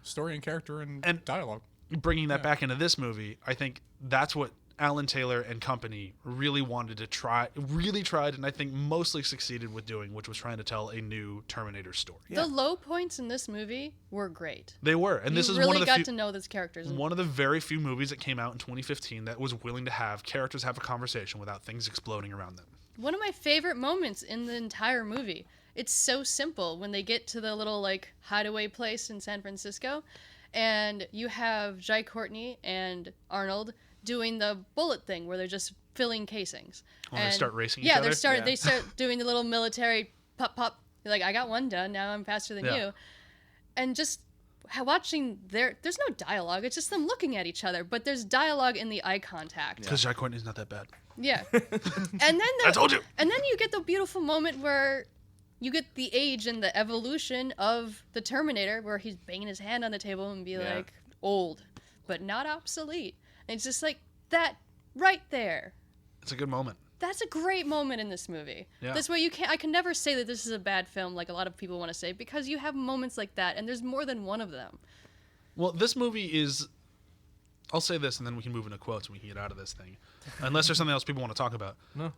Story and character and, And- dialogue. Bringing that back into this movie, I think that's what Alan Taylor and company really wanted to try, really tried, and I think mostly succeeded with doing, which was trying to tell a new Terminator story. Yeah. The low points in this movie were great. They were, and this you is really one of the got few, to know those characters. one of the very few movies that came out in 2015 that was willing to have characters have a conversation without things exploding around them. One of my favorite moments in the entire movie. It's so simple when they get to the little like hideaway place in San Francisco, and you have Jai Courtney and Arnold doing the bullet thing where they're just filling casings. Oh, they start racing each Yeah, other? Yeah. they start doing the little military pop pop. You're like, I got one done. Now I'm faster than Yeah. you. And just watching there's no dialogue. It's just them looking at each other, but there's dialogue in the eye contact. Because Jai Courtney's not that bad. Yeah. And then I told you. And then you get the beautiful moment where you get the age and the evolution of the Terminator, where he's banging his hand on the table and be Yeah. like, old, but not obsolete. And it's just like that right there. It's a good moment. That's a great moment in this movie. Yeah. That's why I can never say that this is a bad film like a lot of people want to say, because you have moments like that, and there's more than one of them. Well, this movie is. I'll say this, and then we can move into quotes, and we can get out of this thing, unless there's something else people want to talk about. No.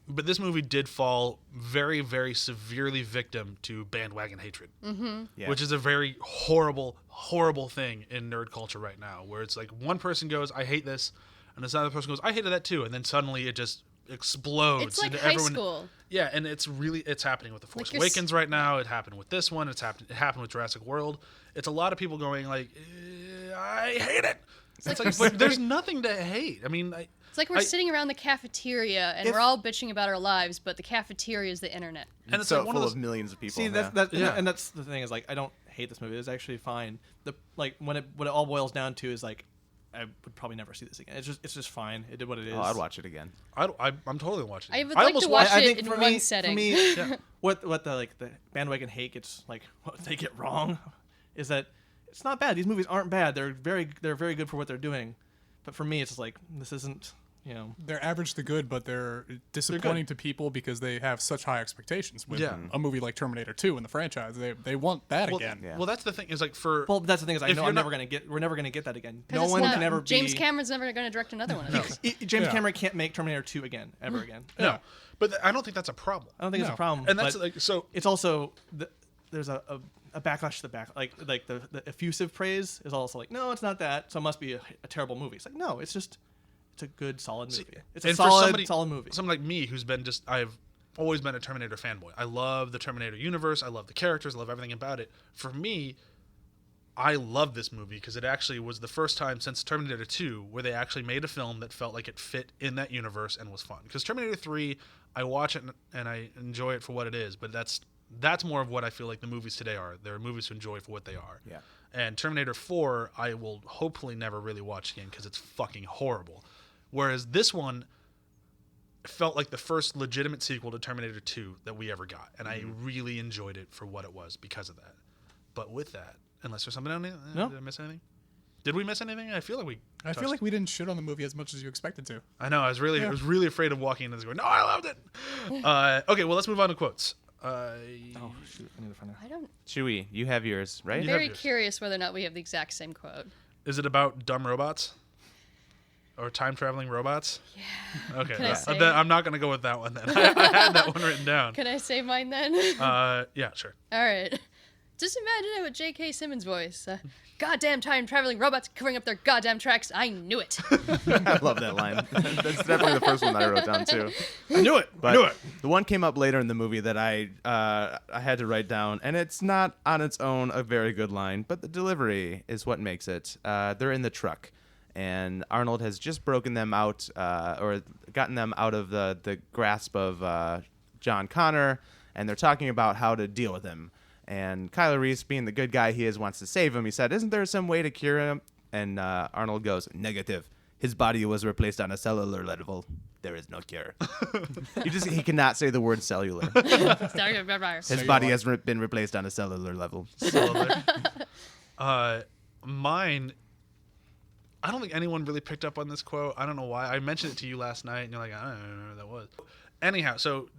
But this movie did fall very, very severely victim to bandwagon hatred, Yeah. which is a very horrible, horrible thing in nerd culture right now, where it's like one person goes, "I hate this," and this other person goes, "I hated that too," and then suddenly it just explodes. It's like into high everyone. school. Yeah, and it's happening with The Force Like you're Awakens right now. It happened with this one. It happened with Jurassic World. It's a lot of people going like, I hate it. It's like, but there's nothing to hate. I mean, It's like we're I- sitting around the cafeteria and If- we're all bitching about our lives, but the cafeteria is the internet. and it's so like one full of of those. millions of people. See, yeah. Yeah. and that's the thing is like I don't hate this movie. It's actually fine. What it all boils down to is like I would probably never see this again. It's just fine. It did what it is. Oh, I'd watch it again. I'm totally watching. I it. would like almost to watch I it think in for one me, setting. For me, what the bandwagon hate gets like what they get wrong is that it's not bad. These movies aren't bad. They're very good for what they're doing. But for me, it's just like this isn't. you know. They're average to good, but they're disappointing to people because they have such high expectations with a movie like Terminator 2 in the franchise. They want that again. Yeah. Well, that's the thing is like Well, that's the thing is I if know you're I'm not- never gonna get. We're never gonna get that again. 'Cause No it's one not- can ever be. James Cameron's never going to direct another one of these. James Yeah. Cameron can't make Terminator 2 again, ever again. no, but I don't think that's a problem. I don't think it's No. a problem. And that's but like so. it's also there's a backlash to the back, like the effusive praise is also like, no, it's not that, so it must be a terrible movie. It's like, no, it's a good solid movie. It's a And for solid movie. Someone like me who's been I've always been a Terminator fanboy. I love the Terminator universe. I love the characters. I love everything about it. For me, I love this movie because it actually was the first time since Terminator 2 where they actually made a film that felt like it fit in that universe and was fun. Because Terminator 3, I watch it and I enjoy it for what it is, but that's more of what I feel like the movies today are. They're movies to enjoy for what they are. Yeah. And Terminator 4, I will hopefully never really watch again because it's fucking horrible. Whereas this one felt like the first legitimate sequel to Terminator 2 that we ever got. And I really enjoyed it for what it was because of that. But with that, unless there's something on it, No. did I miss anything? Did we miss anything? I feel like we I feel like we didn't shit on the movie as much as you expected to. I know. I was really afraid of walking into this going, no, I loved it. Okay, well, let's move on to quotes. Oh shoot! I need to find out. I don't. Chewie, you have yours, right? You have Very yours. curious whether or not we have the exact same quote. Is it about dumb robots? Or time-traveling robots? Yeah. Okay. Can I say- Then I'm not going to go with that one then. I had that one written down. Can I say mine then? Yeah, sure. All right. Just imagine it with J.K. Simmons' voice. Goddamn time-traveling robots covering up their goddamn tracks. I knew it. I love that line. That's definitely the first one that I wrote down too. I knew it. But the one came up later in the movie that I had to write down, and it's not on its own a very good line, but the delivery is what makes it. They're in the truck, and Arnold has just broken them out, or gotten them out of the grasp of John Connor, and they're talking about how to deal with him. And Kylo Reese, being the good guy he is, wants to save him. He said, "Isn't there some way to cure him?" And Arnold goes, "Negative. His body was replaced on a cellular level. There is no cure." He cannot say the word cellular. His body has been replaced on a cellular level. Mine, I don't think anyone really picked up on this quote. I don't know why. I mentioned it to you last night, and you're like, I don't know who that was. Anyhow, so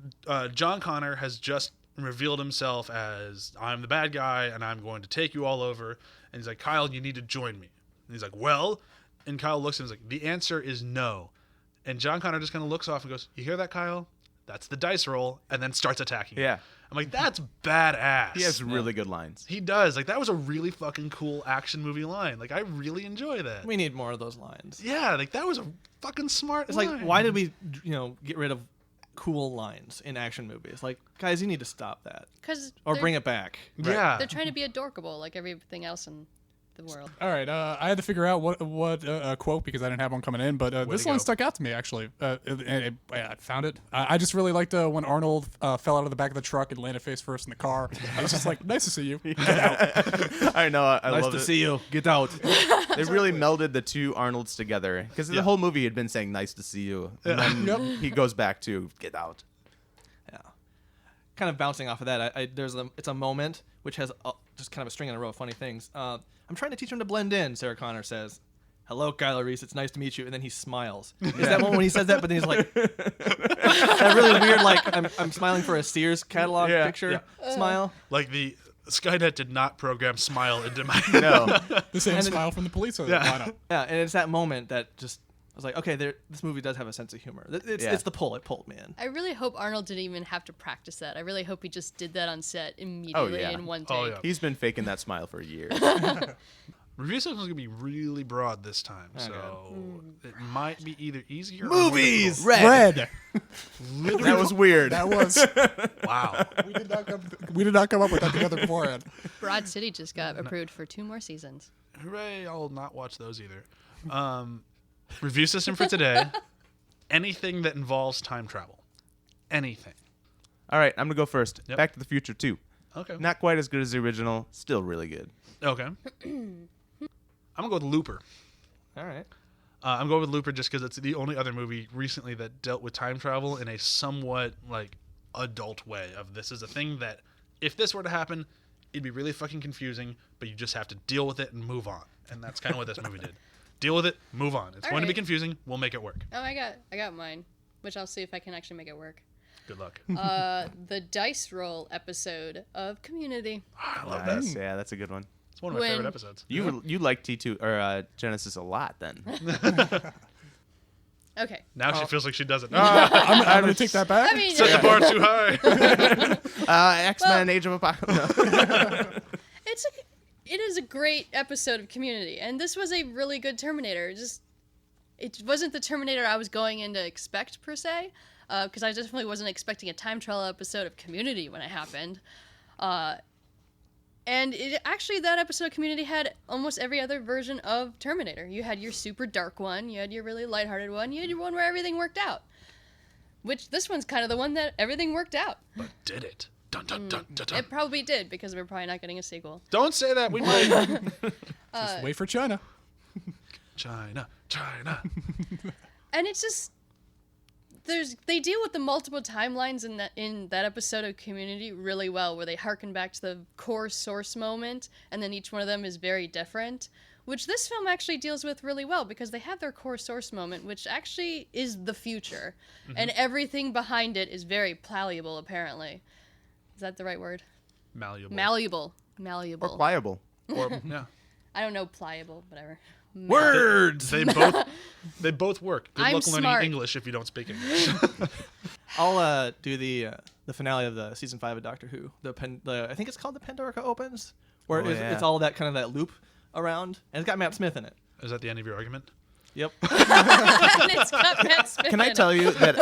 John Connor has just revealed himself as, I'm the bad guy, and I'm going to take you all over. And he's like, Kyle, you need to join me. And he's like, well? And Kyle looks at him and is like, the answer is no. And John Connor just kind of looks off and goes, you hear that, Kyle? That's the dice roll, and then starts attacking. Yeah. I'm like, that's badass. He has really good lines. He does. Like, that was a really fucking cool action movie line. Like, I really enjoy that. We need more of those lines. Yeah, like, that was a fucking smart It's line. like, why did we, get rid of cool lines in action movies? Like, guys, you need to stop that Because or bring it back. Yeah. They're trying to be adorkable like everything else in the world. All right, I had to figure out what quote because I didn't have one coming in, but this to one go. stuck out to me actually. I found it. I just really liked when Arnold fell out of the back of the truck and landed face first in the car. I was just like, "Nice to see you." Get out. I know. I Nice love to it. see you. Get out. They really melded the two Arnolds together because the whole movie had been saying "nice to see you," and then Yep. he goes back to "get out." Yeah. Kind of bouncing off of that, it's a moment which has just kind of a string in a row of funny things. I'm trying to teach him to blend in, Sarah Connor says. Hello, Kylo Reese. It's nice to meet you. And then he smiles. Is that one when he says that? But then he's like, that really weird, like, I'm smiling for a Sears catalog picture smile. Like, the Skynet did not program Smile into my... No, The same And then- smile from the police. Yeah. Why not? Yeah, and it's that moment that just, I was like, okay, this movie does have a sense of humor. It's the pull. It pulled me in. I really hope Arnold didn't even have to practice that. I really hope he just did that on set immediately yeah. in one take. Oh, yeah. he's been faking that smile for years. Review section's going to be really broad this time, so it might be either easier or Movies! more difficult. Red. That was weird. That was. Wow. We did not come up with that together beforehand. Broad City just got approved for 2 more seasons. Hooray, I'll not watch those either. Review system for today. Anything that involves time travel. Anything. All right, I'm gonna go first. Yep. Back to the Future 2. Okay. Not quite as good as the original. Still really good. Okay. I'm going to go with Looper. All right. I'm going with Looper just because it's the only other movie recently that dealt with time travel in a somewhat, like, adult way of this is a thing that, if this were to happen, it'd be really fucking confusing, but you just have to deal with it and move on. And that's kind of what this movie did. Deal with it. Move on. It's All going to be right. confusing. We'll make it work. Oh, I got mine, which I'll see if I can actually make it work. Good luck. The dice roll episode of Community. I love Nice. that. Yeah, that's a good one. It's one of my When- favorite episodes. You like T2 or Genesis a lot then. Okay. Now she feels like she doesn't. I'm going to take that back. I mean, Set the bar too high. X-Men Age of Apocalypse. it is a great episode of Community, and this was a really good Terminator. It wasn't the Terminator I was going in to expect per se, because I definitely wasn't expecting a time travel episode of Community when it happened. And actually, that episode of Community had almost every other version of Terminator. You had your super dark one, you had your really lighthearted one, you had your one where everything worked out. Which this one's kind of the one that everything worked out. But did it? Dun, dun, dun, dun, dun. It probably did, because we're probably not getting a sequel. Don't say that. We might. Just wait for China. China. And it's just they deal with the multiple timelines in that episode of Community really well, where they harken back to the core source moment, and then each one of them is very different, which this film actually deals with really well, because they have their core source moment, which actually is the future, and everything behind it is very malleable, apparently. Is that the right word? Malleable. Malleable. Or pliable. Or, yeah. I don't know, pliable, whatever. Words. They both work. Good I'm luck learning smart. English if you don't speak English. I'll do the finale of the season 5 of Doctor Who. I think it's called the Pandorica Opens, where it's all that kind of that loop around, and it's got Matt Smith in it. Is that the end of your argument? Yep. And it's got Matt Smith Can I in tell it. you that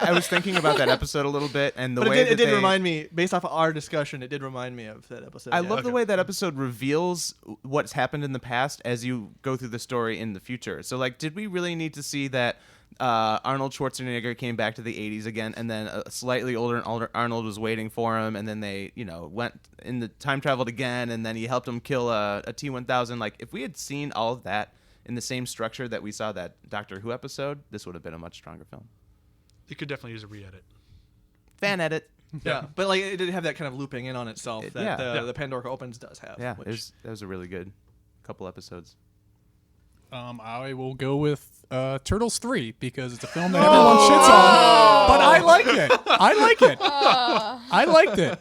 I was thinking about that episode a little bit, and the But way it did that remind me, based off of our discussion, it did remind me of that episode. I yeah. love the way that episode reveals what's happened in the past as you go through the story in the future. So, like, did we really need to see that Arnold Schwarzenegger came back to the 80s again, and then a slightly older Arnold was waiting for him, and then they, went in the time traveled again, and then he helped him kill a T-1000. Like, if we had seen all of that in the same structure that we saw that Doctor Who episode, this would have been a much stronger film. You could definitely use a re-edit. Fan edit. Yeah, but like it did have that kind of looping in on itself that yeah. the Pandorica Opens does have. Yeah, which, that was a really good couple episodes. I will go with Turtles 3 because it's a film that everyone shits on, but I like it. I liked it.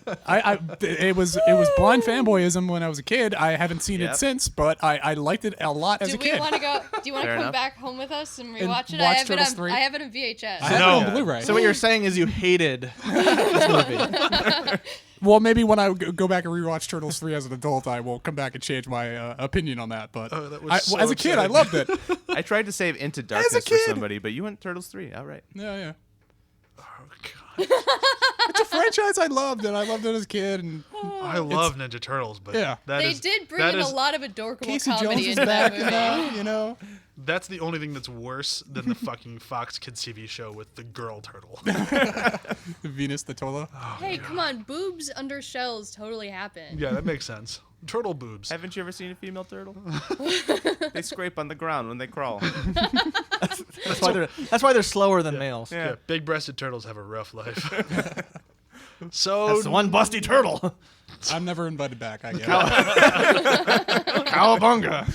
It was blind fanboyism when I was a kid. I haven't seen it since, but I liked it a lot as a Do we kid. want to go? Do you want to Fair come enough. back home with us and And rewatch it? watch Turtles 3? I have it on VHS. I have No. it on Blu-ray. So what you're saying is you hated this movie. Well, maybe when I go back and rewatch Turtles 3 as an adult, I will come back and change my opinion on that. But Oh, that was so as a kid, I upsetting. loved it. I tried to save Into Darkness for kid. somebody, but you went Turtles 3. All right. Yeah. Oh, God. It's a franchise I loved, and I loved it as a kid. And I love Ninja Turtles, but Yeah. They did bring in a lot of adorable Casey Jones comedy is into that back in movie. that, you know. That's the only thing that's worse than the fucking Fox Kids TV show with the girl turtle. Venus the Tola. Hey, come on, boobs under shells totally happen. Yeah, that makes sense. Turtle boobs. Haven't you ever seen a female turtle? They scrape on the ground when they crawl. That's why they're slower than males. Yeah. Yeah, big-breasted turtles have a rough life. So That's the one busty turtle. I'm never invited back, I guess. Cowabunga.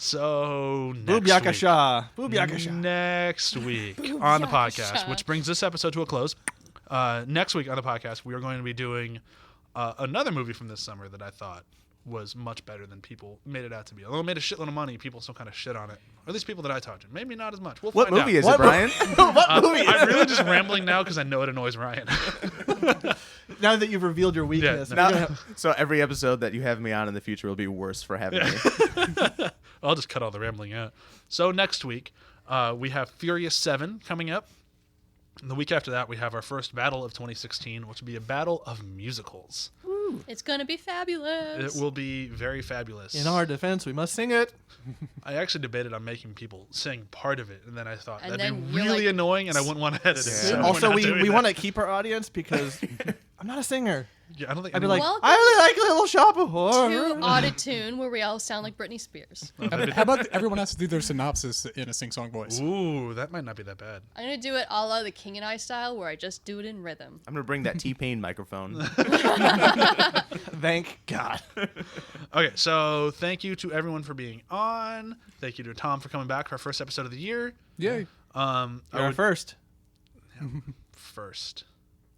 So Boob next week, yakasha. Boob yakasha. next week on the podcast, yakasha. which brings this episode to a close. Next week on the podcast, we are going to be doing another movie from this summer that I thought was much better than people made it out to be. Although it made a shitload of money, people still kind of shit on it. Or at least people that I talked to. Maybe not as much. We'll What find movie out. is it, Brian? What movie? I'm really just rambling now because I know it annoys Ryan. Now that you've revealed your weakness, no. you're gonna have- So every episode that you have me on in the future will be worse for having me. I'll just cut all the rambling out. So next week, we have Furious 7 coming up. And the week after that, we have our first battle of 2016, which will be a battle of musicals. It's gonna be fabulous. It will be very fabulous. in our defense, we must sing it. I actually debated on making people sing part of it, and then I thought And that'd then be you're really like, annoying, and I wouldn't want to edit it. So we're Also, not we doing want that. to keep our audience because I'm not a singer. Yeah, I don't think I'd be like, Welcome I really like Little Shop of Horrors. to Auditune, where we all sound like Britney Spears. How about everyone has to do their synopsis in a sing-song voice? Ooh, that might not be that bad. I'm gonna do it a la the King and I style, where I just do it in rhythm. I'm gonna bring that T-Pain microphone. Thank God. Okay, so thank you to everyone for being on. Thank you to Tom for coming back for our first episode of the year. Yay. I You're would first. first.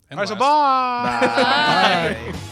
And All right, so last. bye. Bye. Bye.